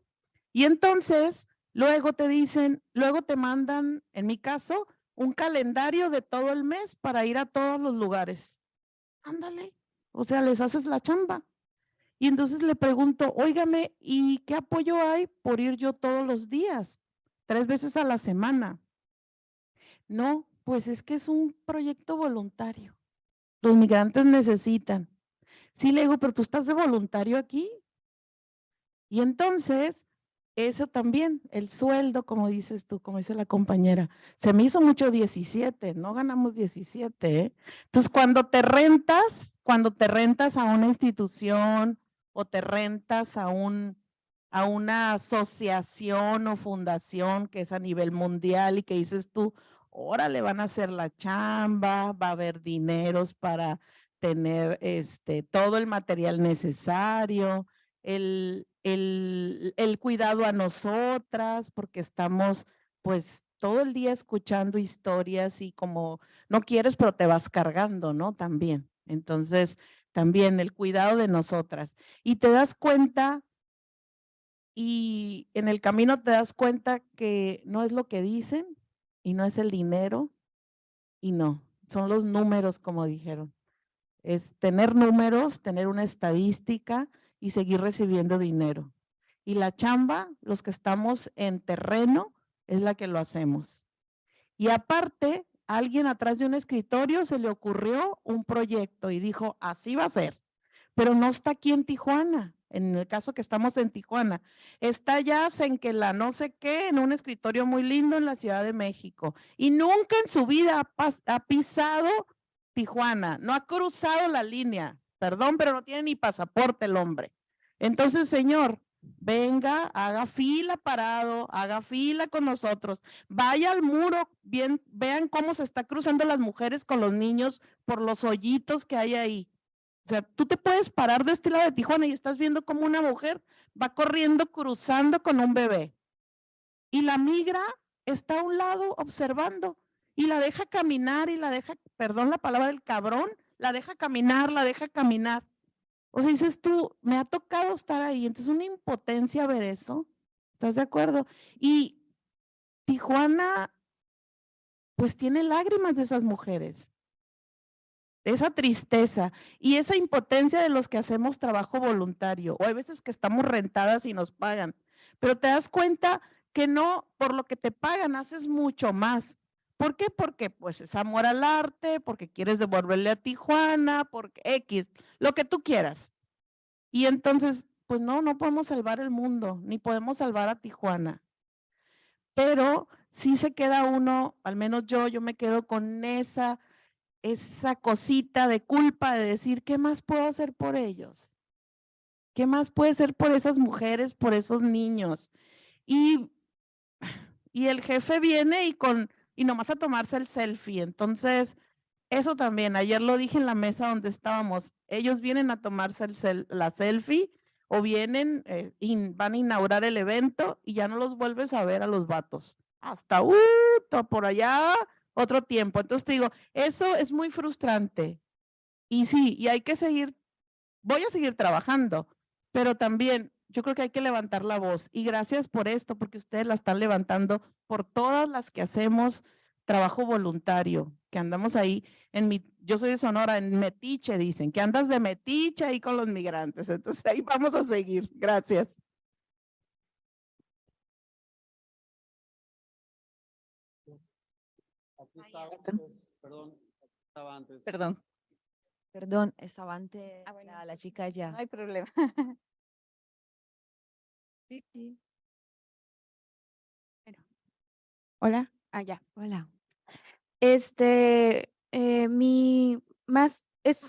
Y entonces, luego te dicen, luego te mandan, en mi caso, un calendario de todo el mes para ir a todos los lugares. Ándale, o sea, les haces la chamba. Y entonces le pregunto, óigame, ¿y qué apoyo hay por ir yo todos los días? 3 veces a la semana. No, pues es que es un proyecto voluntario. Los migrantes necesitan. Sí, le digo, pero tú estás de voluntario aquí. Y entonces, eso también, el sueldo, como dices tú, como dice la compañera, se me hizo mucho 17, no ganamos 17, ¿eh? Entonces, cuando te rentas a una institución o te rentas a una asociación o fundación que es a nivel mundial y que dices tú, órale, van a hacer la chamba, va a haber dineros para tener todo el material necesario, el cuidado a nosotras, porque estamos pues todo el día escuchando historias y como no quieres, pero te vas cargando, ¿no? También. Entonces, también el cuidado de nosotras. Y te das cuenta, y en el camino te das cuenta que no es lo que dicen y no es el dinero y no, son los números como dijeron. Es tener números, tener una estadística y seguir recibiendo dinero. Y la chamba, los que estamos en terreno, es la que lo hacemos. Y aparte, a alguien atrás de un escritorio se le ocurrió un proyecto y dijo, así va a ser. Pero no está aquí en Tijuana, en el caso que estamos en Tijuana. Está ya en que la no sé qué, en un escritorio muy lindo en la Ciudad de México. Y nunca en su vida ha pisado Tijuana, no ha cruzado la línea. Perdón, pero no tiene ni pasaporte el hombre. Entonces, señor, venga, haga fila parado, haga fila con nosotros, vaya al muro, bien, vean cómo se está cruzando las mujeres con los niños por los hoyitos que hay ahí. O sea, tú te puedes parar de este lado de Tijuana y estás viendo cómo una mujer va corriendo, cruzando con un bebé. Y la migra está a un lado observando y la deja caminar y la deja, perdón la palabra del cabrón, la deja caminar, la deja caminar. O sea, dices tú, me ha tocado estar ahí. Entonces, una impotencia ver eso. ¿Estás de acuerdo? Y Tijuana, pues tiene lágrimas de esas mujeres, esa tristeza y esa impotencia de los que hacemos trabajo voluntario. O hay veces que estamos rentadas y nos pagan, pero te das cuenta que no, por lo que te pagan, haces mucho más. ¿Por qué? Porque pues es amor al arte, porque quieres devolverle a Tijuana, porque X, lo que tú quieras. Y entonces, pues no podemos salvar el mundo, ni podemos salvar a Tijuana. Pero sí se queda uno, al menos yo me quedo con esa cosita de culpa de decir, ¿qué más puedo hacer por ellos? ¿Qué más puede ser por esas mujeres, por esos niños? Y el jefe viene y nomás a tomarse el selfie. Entonces, eso también, ayer lo dije en la mesa donde estábamos, ellos vienen a tomarse la selfie o vienen y van a inaugurar el evento y ya no los vuelves a ver a los vatos. Hasta por allá otro tiempo. Entonces te digo, eso es muy frustrante. Y sí, y hay que seguir, voy a seguir trabajando, pero también yo creo que hay que levantar la voz. Y gracias por esto, porque ustedes la están levantando por todas las que hacemos trabajo voluntario, que andamos ahí yo soy de Sonora, en Metiche dicen, que andas de Metiche ahí con los migrantes. Entonces ahí vamos a seguir. Gracias. Aquí está antes, perdón, estaba antes. Perdón. Perdón, estaba antes bueno, la chica ya. No hay problema. Sí, sí. Hola. Ya. Hola. Es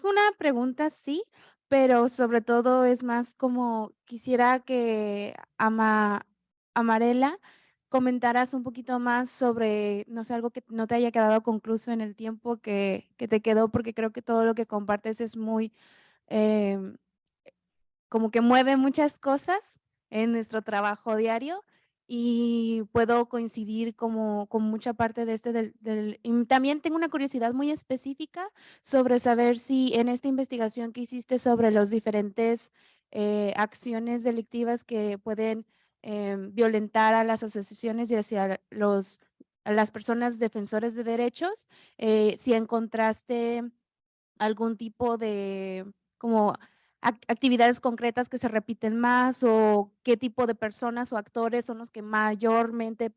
una pregunta, sí, pero sobre todo es más como quisiera que Amarela comentaras un poquito más sobre, no sé, algo que no te haya quedado concluso en el tiempo que te quedó, porque creo que todo lo que compartes es muy, em, como que mueve muchas cosas en nuestro trabajo diario y puedo coincidir como con mucha parte de y también tengo una curiosidad muy específica sobre saber si en esta investigación que hiciste sobre los diferentes acciones delictivas que pueden violentar a las asociaciones y hacia a las personas defensores de derechos, si encontraste algún tipo de como actividades concretas que se repiten más o qué tipo de personas o actores son los que mayormente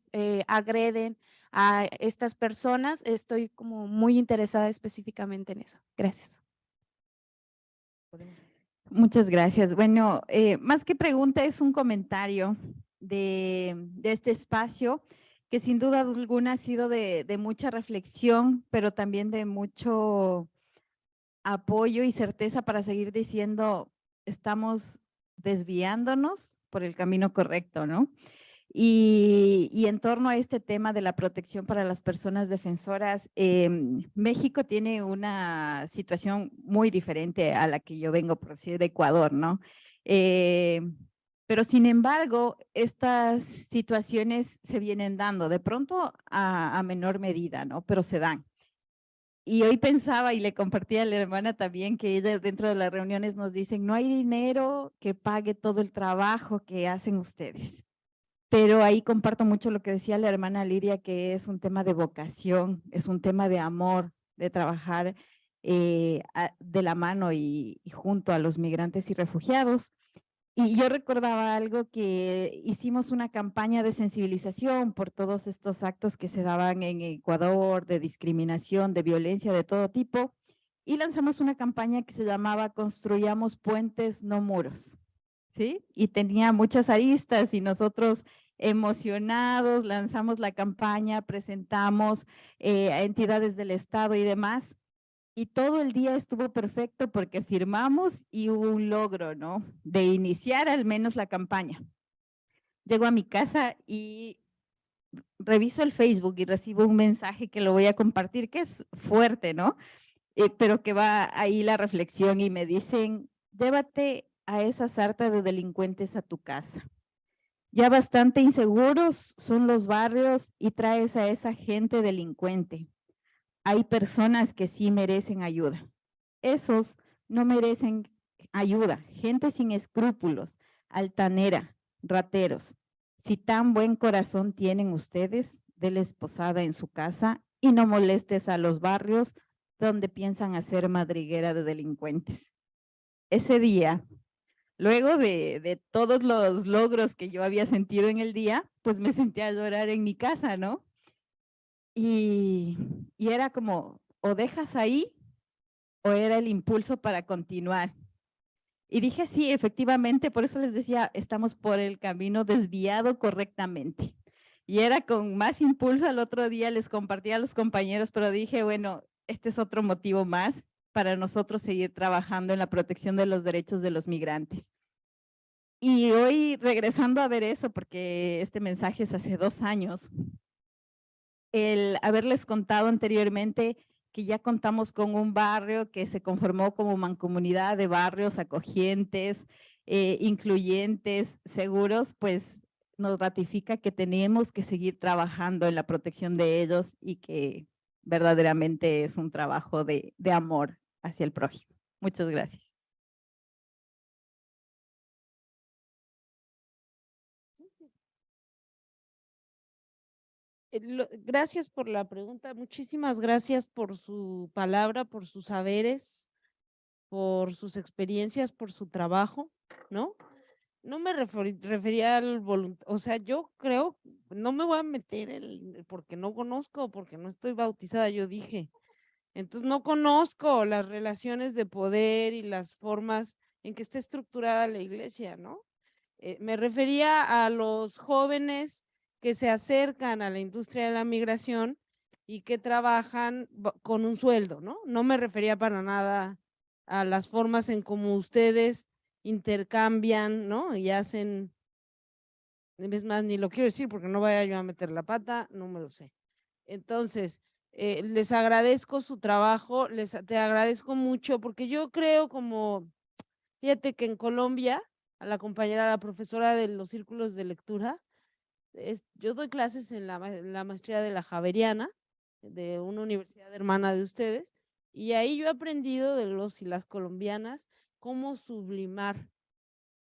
agreden a estas personas. Estoy como muy interesada específicamente en eso. Gracias. Muchas gracias. Bueno, más que pregunta es un comentario de este espacio que sin duda alguna ha sido de mucha reflexión, pero también de mucho apoyo y certeza para seguir diciendo, estamos desviándonos por el camino correcto, ¿no? Y en torno a este tema de la protección para las personas defensoras, México tiene una situación muy diferente a la que yo vengo, por decir, de Ecuador, ¿no? Pero sin embargo, estas situaciones se vienen dando, de pronto a menor medida, ¿no? Pero se dan. Y hoy pensaba y le compartí a la hermana también que ella dentro de las reuniones nos dicen, no hay dinero que pague todo el trabajo que hacen ustedes. Pero ahí comparto mucho lo que decía la hermana Lidia, que es un tema de vocación, es un tema de amor, de trabajar de la mano y junto a los migrantes y refugiados. Y yo recordaba algo que hicimos una campaña de sensibilización por todos estos actos que se daban en Ecuador, de discriminación, de violencia de todo tipo, y lanzamos una campaña que se llamaba Construyamos Puentes, no Muros, ¿sí? Y tenía muchas aristas y nosotros emocionados lanzamos la campaña, presentamos a entidades del Estado y demás, y todo el día estuvo perfecto porque firmamos y hubo un logro, ¿no? De iniciar al menos la campaña. Llego a mi casa y reviso el Facebook y recibo un mensaje que lo voy a compartir, que es fuerte, ¿no? Pero que va ahí la reflexión y me dicen, llévate a esa sarta de delincuentes a tu casa. Ya bastante inseguros son los barrios y traes a esa gente delincuente. Hay personas que sí merecen ayuda. Esos no merecen ayuda. Gente sin escrúpulos, altanera, rateros. Si tan buen corazón tienen ustedes, denles posada en su casa y no molestes a los barrios donde piensan hacer madriguera de delincuentes. Ese día, luego de todos los logros que yo había sentido en el día, pues me senté a llorar en mi casa, ¿no? Y era como, o dejas ahí, o era el impulso para continuar. Y dije, sí, efectivamente, por eso les decía, estamos por el camino desviado correctamente. Y era con más impulso, al otro día les compartí a los compañeros, pero dije, bueno, este es otro motivo más para nosotros seguir trabajando en la protección de los derechos de los migrantes. Y hoy regresando a ver eso, porque este mensaje es hace 2 años, el haberles contado anteriormente que ya contamos con un barrio que se conformó como mancomunidad de barrios acogientes, incluyentes, seguros, pues nos ratifica que tenemos que seguir trabajando en la protección de ellos y que verdaderamente es un trabajo de amor hacia el prójimo. Muchas gracias. Gracias por la pregunta, muchísimas gracias por su palabra, por sus saberes, por sus experiencias, por su trabajo, ¿no? No me refería al voluntario, o sea, yo creo, no me voy a meter porque no conozco, porque no estoy bautizada, yo dije. Entonces no conozco las relaciones de poder y las formas en que está estructurada la iglesia, ¿no? Me refería a los jóvenes que se acercan a la industria de la migración y que trabajan con un sueldo, ¿no? No me refería para nada a las formas en cómo ustedes intercambian, ¿no? Y hacen, es más, ni lo quiero decir porque no vaya yo a meter la pata, no me lo sé. Entonces, les agradezco su trabajo, te agradezco mucho porque yo creo como, fíjate que en Colombia, a la compañera, la profesora de los círculos de lectura, yo doy clases en la maestría de la Javeriana, de una universidad hermana de ustedes, y ahí yo he aprendido de los y las colombianas cómo sublimar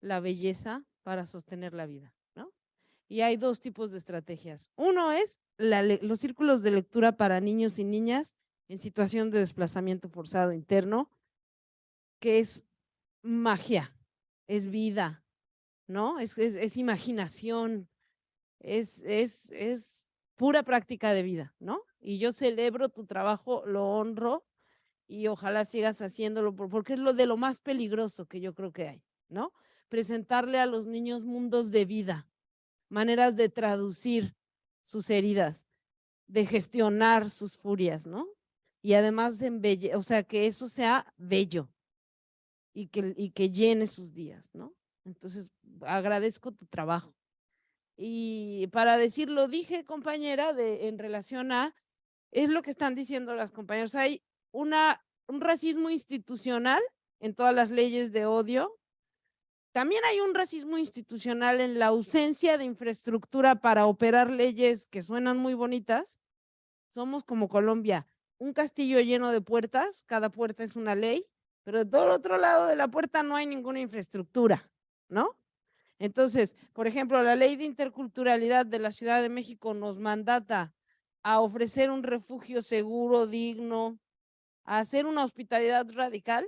la belleza para sostener la vida, ¿no? Y hay 2 tipos de estrategias. Uno es los círculos de lectura para niños y niñas en situación de desplazamiento forzado interno, que es magia, es vida, ¿no? Es imaginación, es pura práctica de vida, ¿no? Y yo celebro tu trabajo, lo honro y ojalá sigas haciéndolo porque es lo de lo más peligroso que yo creo que hay, ¿no? Presentarle a los niños mundos de vida, maneras de traducir sus heridas, de gestionar sus furias, ¿no? Y además, o sea, que eso sea bello y que llene sus días, ¿no? Entonces, agradezco tu trabajo. Y para decirlo, dije, compañera, en relación a, es lo que están diciendo las compañeras, hay un racismo institucional en todas las leyes de odio. También hay un racismo institucional en la ausencia de infraestructura para operar leyes que suenan muy bonitas. Somos como Colombia, un castillo lleno de puertas, cada puerta es una ley, pero de todo el otro lado de la puerta no hay ninguna infraestructura, ¿no? Entonces, por ejemplo, la ley de interculturalidad de la Ciudad de México nos mandata a ofrecer un refugio seguro, digno, a hacer una hospitalidad radical,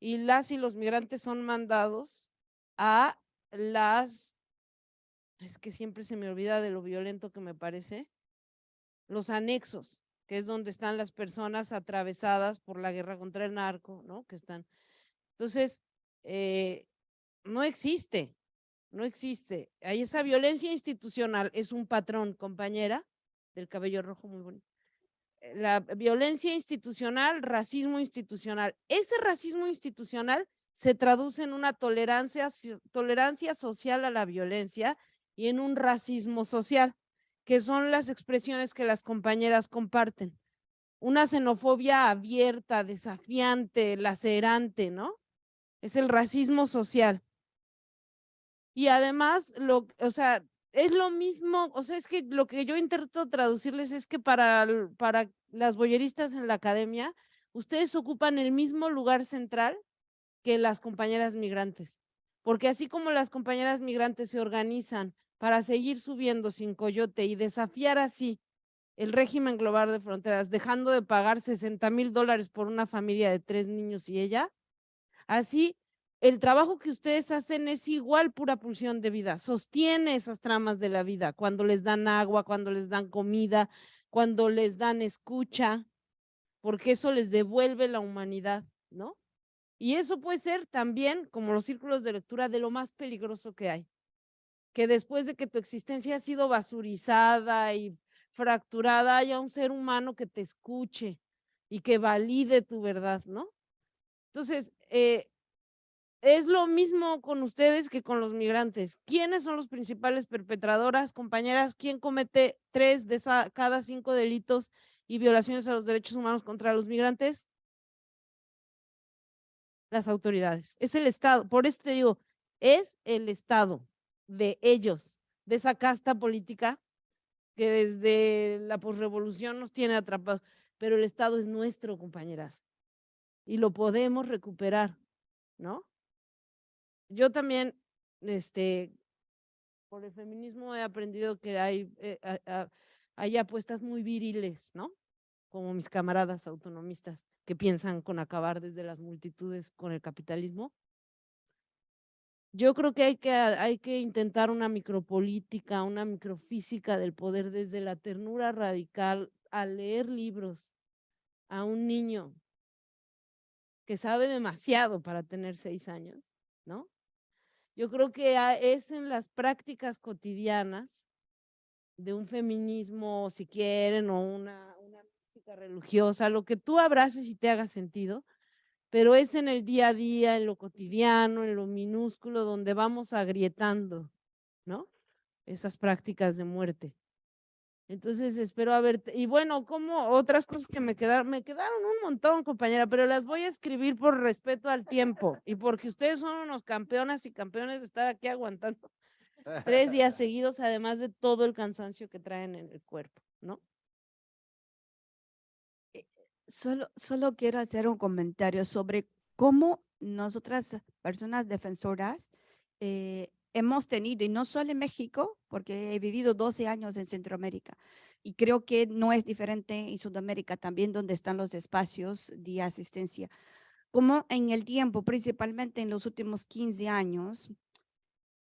y las y los migrantes son mandados a es que siempre se me olvida de lo violento que me parece, los anexos, que es donde están las personas atravesadas por la guerra contra el narco, ¿no? Que están. Entonces, no existe. Hay esa violencia institucional, es un patrón, compañera, del cabello rojo muy bonito. La violencia institucional, racismo institucional. Ese racismo institucional se traduce en una tolerancia social a la violencia y en un racismo social, que son las expresiones que las compañeras comparten. Una xenofobia abierta, desafiante, lacerante, ¿no? Es el racismo social. Y además, o sea, es lo mismo, o sea, es que lo que yo intento traducirles es que para las boyeristas en la academia, ustedes ocupan el mismo lugar central que las compañeras migrantes, porque así como las compañeras migrantes se organizan para seguir subiendo sin coyote y desafiar así el régimen global de fronteras, dejando de pagar $60,000 por una familia de 3 niños y ella, así el trabajo que ustedes hacen es igual pura pulsión de vida, sostiene esas tramas de la vida, cuando les dan agua, cuando les dan comida, cuando les dan escucha, porque eso les devuelve la humanidad, ¿no? Y eso puede ser también, como los círculos de lectura, de lo más peligroso que hay, que después de que tu existencia ha sido basurizada y fracturada, haya un ser humano que te escuche y que valide tu verdad, ¿no? Entonces, es lo mismo con ustedes que con los migrantes. ¿Quiénes son los principales perpetradoras, compañeras? ¿Quién comete 3 de cada 5 delitos y violaciones a los derechos humanos contra los migrantes? Las autoridades. Es el Estado. Por eso te digo, es el Estado de ellos, de esa casta política que desde la posrevolución nos tiene atrapados. Pero el Estado es nuestro, compañeras, y lo podemos recuperar, ¿no? Yo también, por el feminismo he aprendido que hay apuestas muy viriles, ¿no? Como mis camaradas autonomistas que piensan con acabar desde las multitudes con el capitalismo. Yo creo que hay que intentar una micropolítica, una microfísica del poder desde la ternura radical, a leer libros a un niño que sabe demasiado para tener 6 años, ¿no? Yo creo que es en las prácticas cotidianas de un feminismo, si quieren, o una mística religiosa, lo que tú abraces y te haga sentido, pero es en el día a día, en lo cotidiano, en lo minúsculo, donde vamos agrietando, ¿no? Esas prácticas de muerte. Entonces espero y bueno, como otras cosas que me quedaron un montón, compañera, pero las voy a escribir por respeto al tiempo y porque ustedes son unos campeonas y campeones de estar aquí aguantando 3 días seguidos, además de todo el cansancio que traen en el cuerpo, ¿no? Solo quiero hacer un comentario sobre cómo nosotras, personas defensoras, hemos tenido, y no solo en México, porque he vivido 12 años en Centroamérica, y creo que no es diferente en Sudamérica también, donde están los espacios de asistencia. como en el tiempo, principalmente en los últimos 15 años,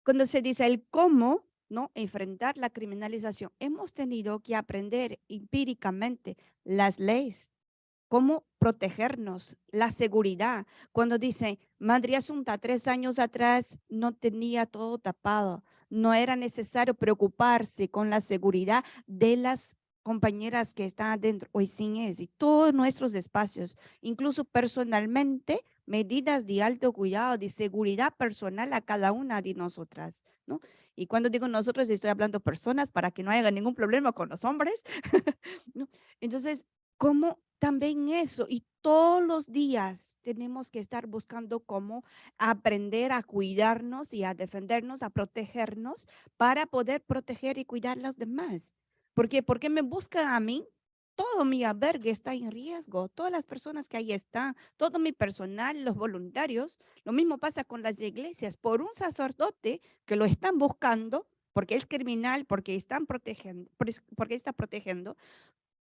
cuando se dice el cómo, ¿no? Enfrentar la criminalización, hemos tenido que aprender empíricamente las leyes, cómo protegernos, la seguridad. Cuando dice, Madre Asunta, 3 años atrás no tenía todo tapado, no era necesario preocuparse con la seguridad de las compañeras que están adentro, hoy sí es, y todos nuestros espacios, incluso personalmente, medidas de alto cuidado, de seguridad personal a cada una de nosotras, ¿no? Y cuando digo nosotros, estoy hablando personas para que no haya ningún problema con los hombres, ¿no? Entonces, ¿cómo también eso? Y todos los días tenemos que estar buscando cómo aprender a cuidarnos y a defendernos, a protegernos para poder proteger y cuidar a los demás. ¿Por qué me buscan a mí? Todo mi albergue está en riesgo, todas las personas que ahí están, todo mi personal, los voluntarios. Lo mismo pasa con las iglesias. Por un sacerdote que lo están buscando, porque es criminal, porque están protegiendo, porque está protegiendo,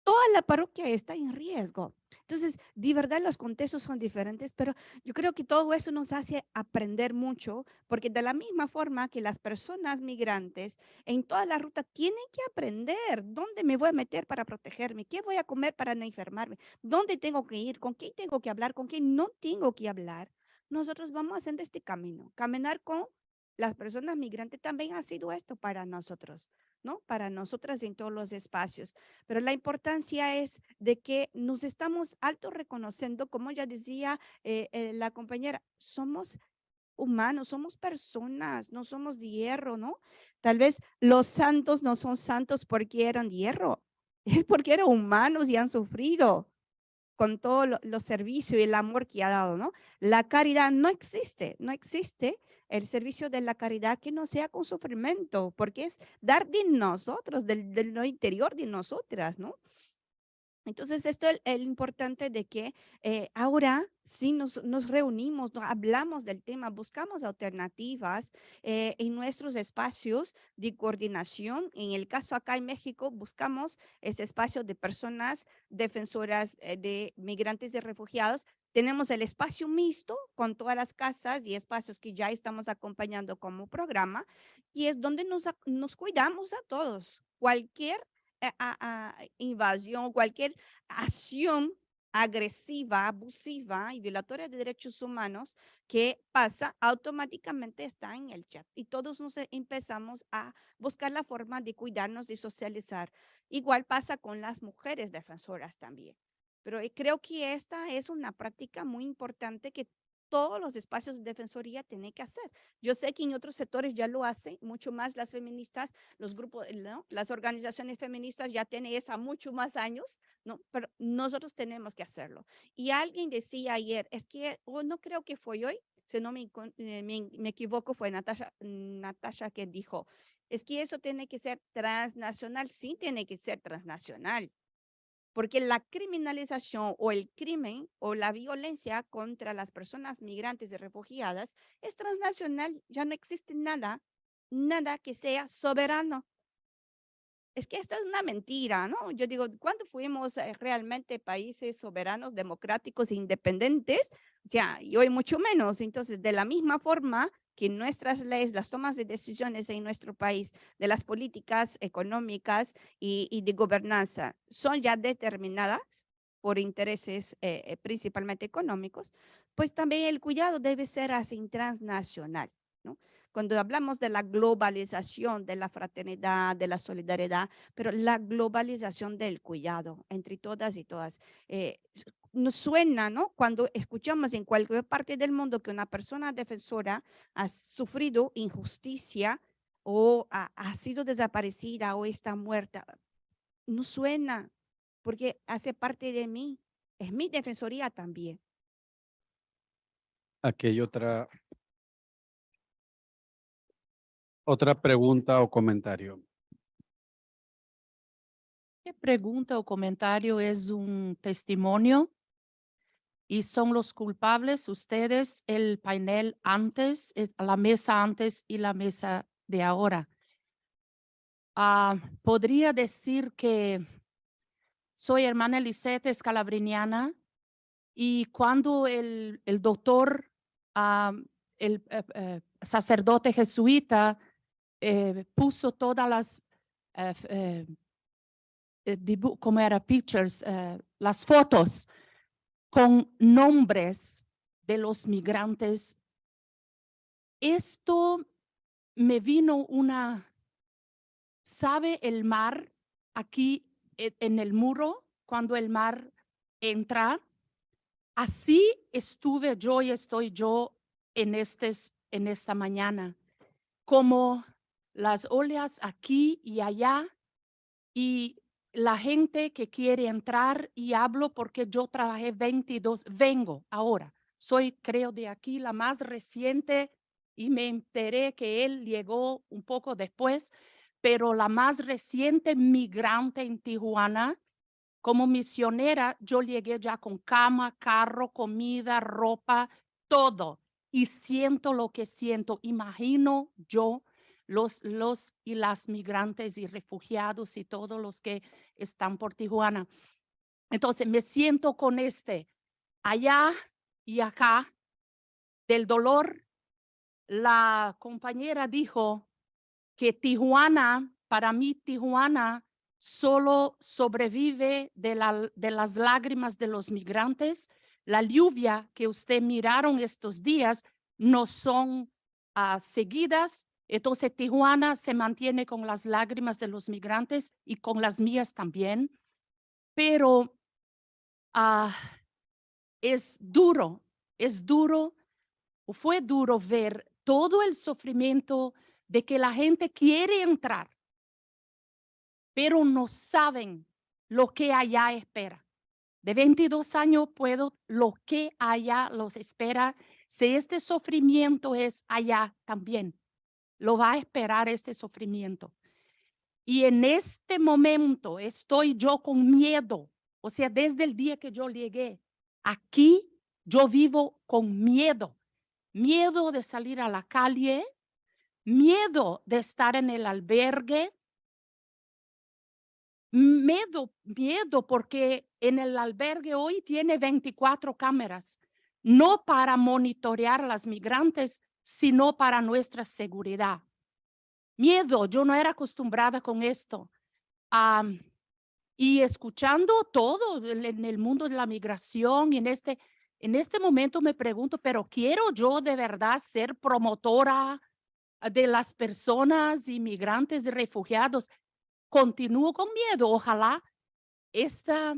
toda la parroquia está en riesgo. Entonces, de verdad los contextos son diferentes, pero yo creo que todo eso nos hace aprender mucho, porque de la misma forma que las personas migrantes en toda la ruta tienen que aprender dónde me voy a meter para protegerme, qué voy a comer para no enfermarme, dónde tengo que ir, con quién tengo que hablar, con quién no tengo que hablar. Nosotros vamos haciendo este camino. Caminar con las personas migrantes también ha sido esto para nosotros, ¿no? Para nosotras en todos los espacios. Pero la importancia es de que nos estamos alto reconociendo, como ya decía la compañera, somos humanos, somos personas, no somos de hierro, ¿no? Tal vez los santos no son santos porque eran de hierro, es porque eran humanos y han sufrido con todos los servicios y el amor que ha dado, ¿no? La caridad no existe, no existe el servicio de la caridad que no sea con sufrimiento, porque es dar de nosotros, del interior de nosotras, ¿no? Entonces, esto es el importante de que ahora sí nos reunimos, hablamos del tema, buscamos alternativas en nuestros espacios de coordinación. En el caso acá en México, buscamos ese espacio de personas defensoras de migrantes y refugiados. Tenemos el espacio mixto con todas las casas y espacios que ya estamos acompañando como programa, y es donde nos cuidamos a todos. Cualquier invasión, cualquier acción agresiva, abusiva y violatoria de derechos humanos que pasa, automáticamente está en el chat. Y todos nos empezamos a buscar la forma de cuidarnos, de socializar. Igual pasa con las mujeres defensoras también. Pero creo que esta es una práctica muy importante que todos los espacios de defensoría tienen que hacer. Yo sé que en otros sectores ya lo hacen, mucho más las feministas, los grupos, ¿no? Las organizaciones feministas ya tienen eso mucho más años, ¿no? Pero nosotros tenemos que hacerlo. Y alguien decía ayer, es que, no creo que fue hoy, si no me equivoco, fue Natasha que dijo, es que eso tiene que ser transnacional, sí tiene que ser transnacional. Porque la criminalización o el crimen o la violencia contra las personas migrantes y refugiadas es transnacional. Ya no existe nada que sea soberano. Es que esto es una mentira, ¿no? Yo digo, ¿cuándo fuimos realmente países soberanos, democráticos e independientes? O sea, y hoy mucho menos. Entonces, de la misma forma que nuestras leyes, las tomas de decisiones en nuestro país, de las políticas económicas y de gobernanza, son ya determinadas por intereses principalmente económicos, pues también el cuidado debe ser así transnacional, ¿no? Cuando hablamos de la globalización, de la fraternidad, de la solidaridad, pero la globalización del cuidado entre todas y todas. Nos suena, ¿no? Cuando escuchamos en cualquier parte del mundo que una persona defensora ha sufrido injusticia o ha sido desaparecida o está muerta, no suena porque hace parte de mí. Es mi defensoría también. Aquí hay otra pregunta o comentario. ¿Qué pregunta o comentario es un testimonio? Y son los culpables, ustedes, el panel antes, la mesa antes y la mesa de ahora. Podría decir que soy hermana Lisette Scalabriniana Y cuando el doctor, el sacerdote jesuita, puso todas las, como era, pictures, las fotos con nombres de los migrantes, esto me vino ¿sabe el mar aquí en el muro cuando el mar entra? Así estuve yo y estoy yo en esta mañana, como las olas aquí y allá, y la gente que quiere entrar, y hablo porque yo trabajé 22, vengo ahora, soy creo de aquí la más reciente y me enteré que él llegó un poco después, pero la más reciente migrante en Tijuana. Como misionera, yo llegué ya con cama, carro, comida, ropa, todo. Y siento lo que siento. Imagino yo los y las migrantes y refugiados y todos los que están por Tijuana. Entonces me siento con allá y acá del dolor. La compañera dijo que Tijuana, para mí Tijuana solo sobrevive de las lágrimas de los migrantes. La lluvia que usted miraron estos días no son seguidas. Entonces Tijuana se mantiene con las lágrimas de los migrantes y con las mías también. Pero es duro, fue duro ver todo el sufrimiento de que la gente quiere entrar, pero no saben lo que allá espera. De 22 años lo que allá los espera. Si este sufrimiento es allá también, lo va a esperar este sufrimiento. Y en este momento estoy yo con miedo. O sea, desde el día que yo llegué aquí, yo vivo con miedo. Miedo de salir a la calle, miedo de estar en el albergue, miedo porque en el albergue hoy tiene 24 cámaras, no para monitorear a las migrantes, sino para nuestra seguridad. Miedo, yo no era acostumbrada con esto. Y escuchando todo en el mundo de la migración, y en este momento me pregunto, pero ¿quiero yo de verdad ser promotora de las personas inmigrantes y refugiados? Continúo con miedo. Ojalá esta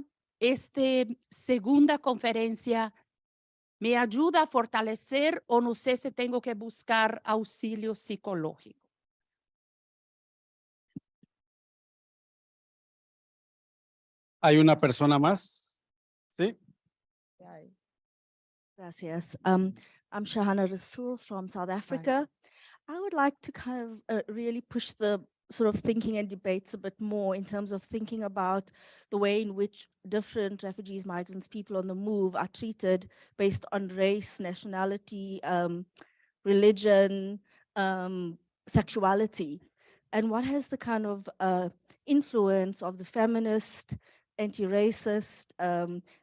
segunda conferencia me ayude a fortalecer, o no sé si tengo que buscar auxilio psicológico. ¿Hay una persona más? ¿Sí? Gracias. I'm Shahana Rasool from South Africa. I would like to kind of really push the sort of thinking and debates a bit more in terms of thinking about the way in which different refugees, migrants, people on the move are treated based on race, nationality, religion, sexuality, and what has the kind of influence of the feminist, anti-racist,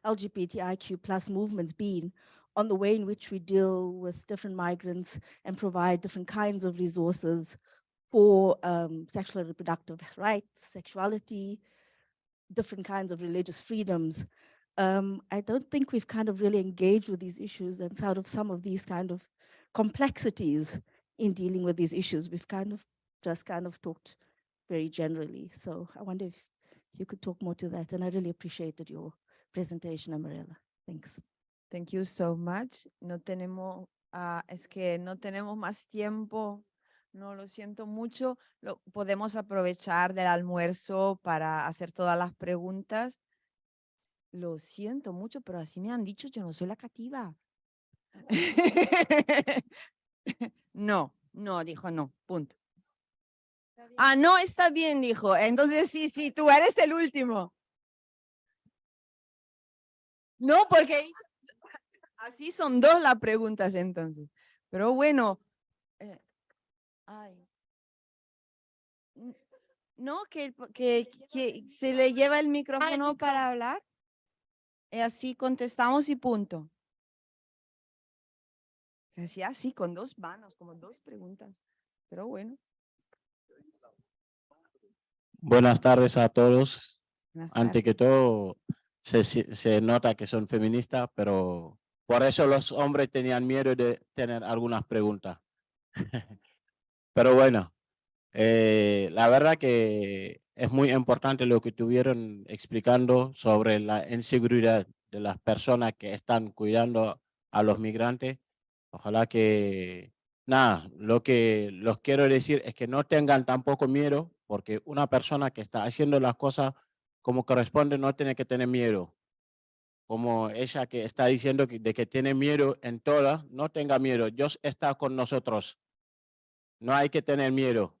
LGBTIQ plus movements been on the way in which we deal with different migrants and provide different kinds of resources for sexual and reproductive rights, sexuality, different kinds of religious freedoms. I don't think we've kind of really engaged with these issues and sort of some of these kind of complexities in dealing with these issues. We've just talked very generally. So I wonder if you could talk more to that. And I really appreciated your presentation, Amarela. Thanks. Thank you so much. No tenemos, es que no tenemos más tiempo. No, lo siento mucho. Podemos aprovechar del almuerzo para hacer todas las preguntas. Lo siento mucho, pero así me han dicho, yo no soy la cativa. No, dijo no, punto. No, está bien, dijo. Entonces sí, tú eres el último. No, porque así son dos las preguntas entonces. Pero bueno. No, que se le lleva el micrófono para hablar. así contestamos y punto. Así, así, con dos manos, como dos preguntas. Pero bueno. Buenas tardes a todos. Buenas Ante que tardes. todo, se nota que son feministas, pero por eso los hombres tenían miedo de tener algunas preguntas. Pero bueno, la verdad que es muy importante lo que estuvieron explicando sobre la inseguridad de las personas que están cuidando a los migrantes. Ojalá que, nada, lo que los quiero decir es que no tengan tampoco miedo, porque una persona que está haciendo las cosas como corresponde no tiene que tener miedo. Como ella que está diciendo de que tiene miedo en todas, no tenga miedo. Dios está con nosotros. No hay que tener miedo.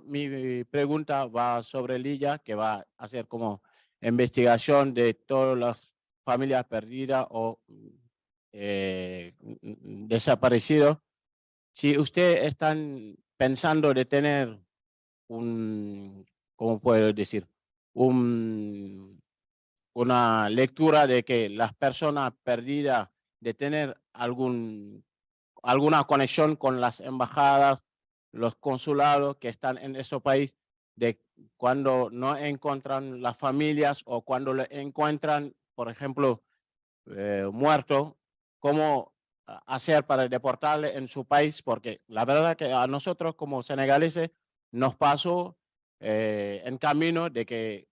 Mi pregunta va sobre Lilla, que va a hacer como investigación de todas las familias perdidas o desaparecidos. Si ustedes están pensando de tener ¿cómo puedo decir? Una lectura de que las personas perdidas, de tener alguna conexión con las embajadas, los consulados que están en ese país, de cuando no encuentran las familias o cuando le encuentran, por ejemplo, muerto, cómo hacer para deportarle en su país, porque la verdad que a nosotros como senegaleses nos pasó en camino de que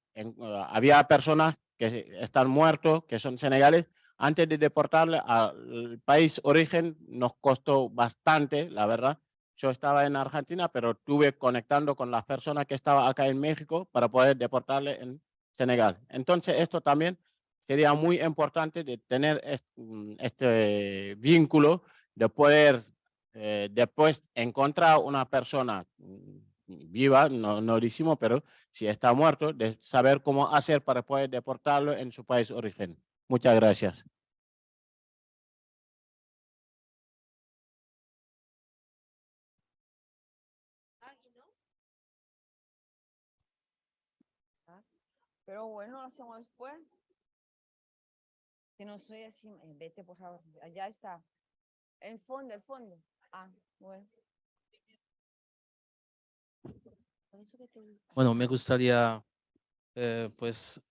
había personas que están muertos, que son senegales, antes de deportarle al país origen nos costó bastante, la verdad. Yo estaba en Argentina, pero estuve conectando con las personas que estaban acá en México para poder deportarle en Senegal. Entonces, esto también sería muy importante de tener este vínculo, de poder después encontrar una persona viva, no lo hicimos, pero si está muerto, de saber cómo hacer para poder deportarlo en su país de origen. Muchas gracias. Pero bueno, lo hacemos después. Que no soy así. Vete, por favor. Allá está. El fondo, el fondo. Ah, bueno. Bueno, me gustaría, pues,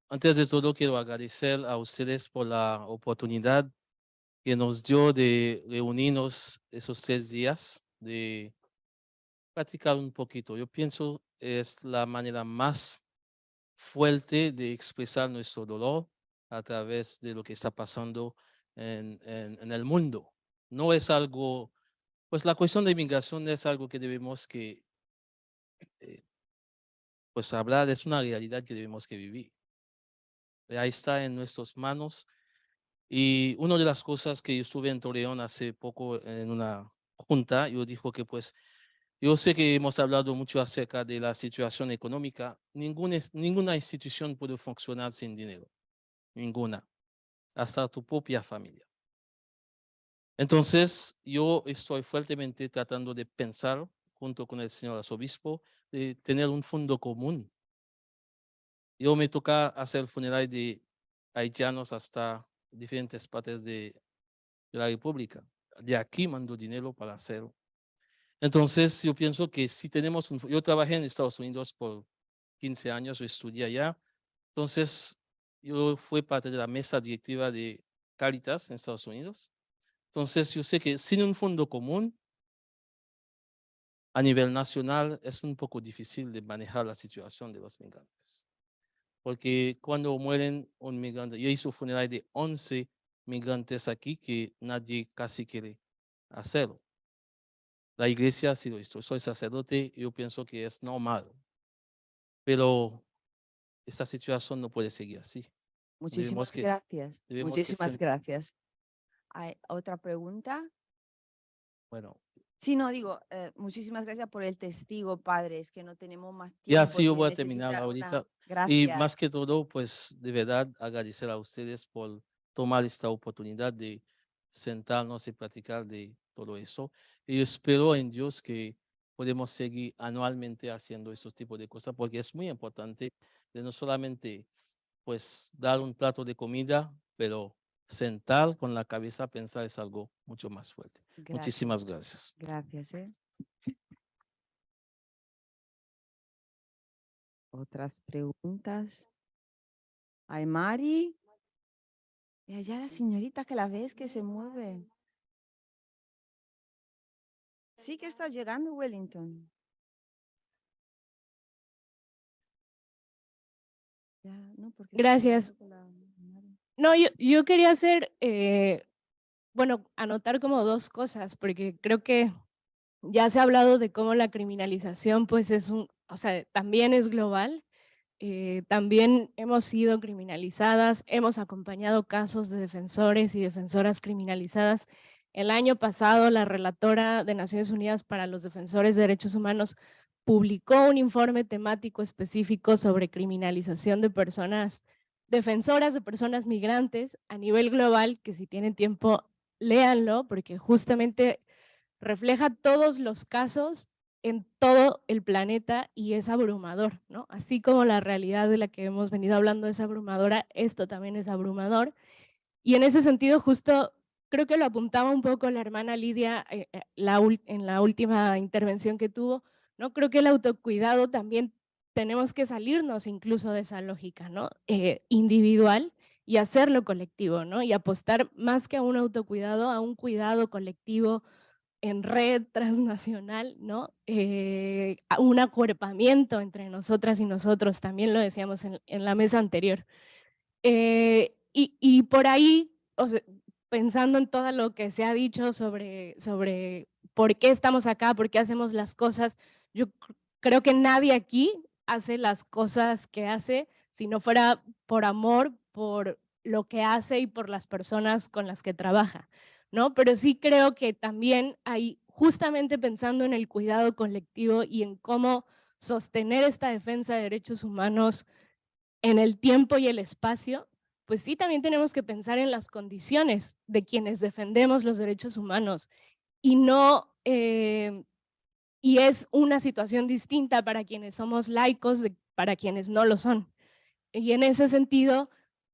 antes de todo quiero agradecer a ustedes por la oportunidad que nos dio de reunirnos esos 3 días, de platicar un poquito. Yo pienso es la manera más fuerte de expresar nuestro dolor a través de lo que está pasando en el mundo. No es algo, pues la cuestión de inmigración es algo que debemos que, pues hablar, es una realidad que debemos que vivir. Ahí está en nuestras manos. Y una de las cosas que yo estuve en Torreón hace poco en una junta, yo dijo que pues, yo sé que hemos hablado mucho acerca de la situación económica. Ninguna institución puede funcionar sin dinero. Ninguna. Hasta tu propia familia. Entonces, yo estoy fuertemente tratando de pensar, junto con el señor arzobispo, de tener un fondo común. Yo me toca hacer funeral de haitianos hasta diferentes partes de la República. De aquí mando dinero para hacerlo. Entonces, yo pienso que si tenemos yo trabajé en Estados Unidos por 15 años, yo estudié allá. Entonces, yo fui parte de la mesa directiva de Caritas en Estados Unidos. Entonces, yo sé que sin un fondo común, a nivel nacional, es un poco difícil de manejar la situación de los migrantes. Porque cuando mueren un migrante, yo hice un funeral de 11 migrantes aquí que nadie casi quiere hacerlo. La iglesia ha sido esto. Soy sacerdote y yo pienso que es normal. Pero esta situación no puede seguir así. Muchísimas gracias. Muchísimas gracias. ¿Hay otra pregunta? Bueno. Sí, no, digo, muchísimas gracias por el testigo, padre. Es que no tenemos más tiempo. Ya sí, yo si voy a terminar necesita ahorita. Gracias. Y más que todo, pues de verdad agradecer a ustedes por tomar esta oportunidad de sentarnos y platicar de todo eso. Y yo espero en Dios que podemos seguir anualmente haciendo esos tipos de cosas, porque es muy importante de no solamente pues dar un plato de comida pero sentar con la cabeza a pensar es algo mucho más fuerte. Gracias. Muchísimas gracias. Gracias. Otras preguntas. Ay, Mari. Y allá la señorita que la ves que se mueve. Sí que está llegando Wellington. Ya, no, porque Gracias. No, yo quería hacer, bueno, anotar como dos cosas, porque creo que ya se ha hablado de cómo la criminalización, pues o sea, también es global. También hemos sido criminalizadas, hemos acompañado casos de defensores y defensoras criminalizadas. El año pasado, la relatora de Naciones Unidas para los Defensores de Derechos Humanos publicó un informe temático específico sobre criminalización de personas defensoras de personas migrantes a nivel global, que si tienen tiempo, léanlo, porque justamente refleja todos los casos en todo el planeta y es abrumador, ¿no? Así como la realidad de la que hemos venido hablando es abrumadora, esto también es abrumador. Y en ese sentido, justo creo que lo apuntaba un poco la hermana Lidia en la última intervención que tuvo, ¿no? Creo que el autocuidado también tenemos que salirnos incluso de esa lógica, ¿no? Individual y hacerlo colectivo, ¿no? Y apostar más que a un autocuidado, a un cuidado colectivo en red transnacional, ¿no? A un acuerpamiento entre nosotras y nosotros, también lo decíamos en la mesa anterior. Y por ahí, o sea, pensando en todo lo que se ha dicho sobre por qué estamos acá, por qué hacemos las cosas, yo creo que nadie aquí hace las cosas que hace si no fuera por amor, por lo que hace y por las personas con las que trabaja, ¿no? Pero sí creo que también hay, justamente pensando en el cuidado colectivo y en cómo sostener esta defensa de derechos humanos en el tiempo y el espacio, pues sí también tenemos que pensar en las condiciones de quienes defendemos los derechos humanos y no, y es una situación distinta para quienes somos laicos, para quienes no lo son. Y en ese sentido,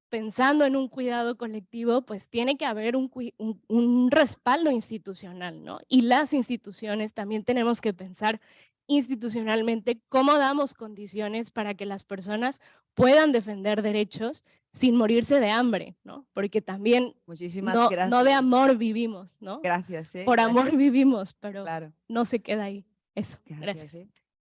pensando en un cuidado colectivo, pues tiene que haber un respaldo institucional, ¿no? Y las instituciones también tenemos que pensar institucionalmente cómo damos condiciones para que las personas puedan defender derechos sin morirse de hambre, ¿no? Porque también Muchísimas no gracias. de amor vivimos, ¿no? Gracias. Por amor Gracias. vivimos, pero Claro. no se queda ahí. Eso, Gracias. gracias.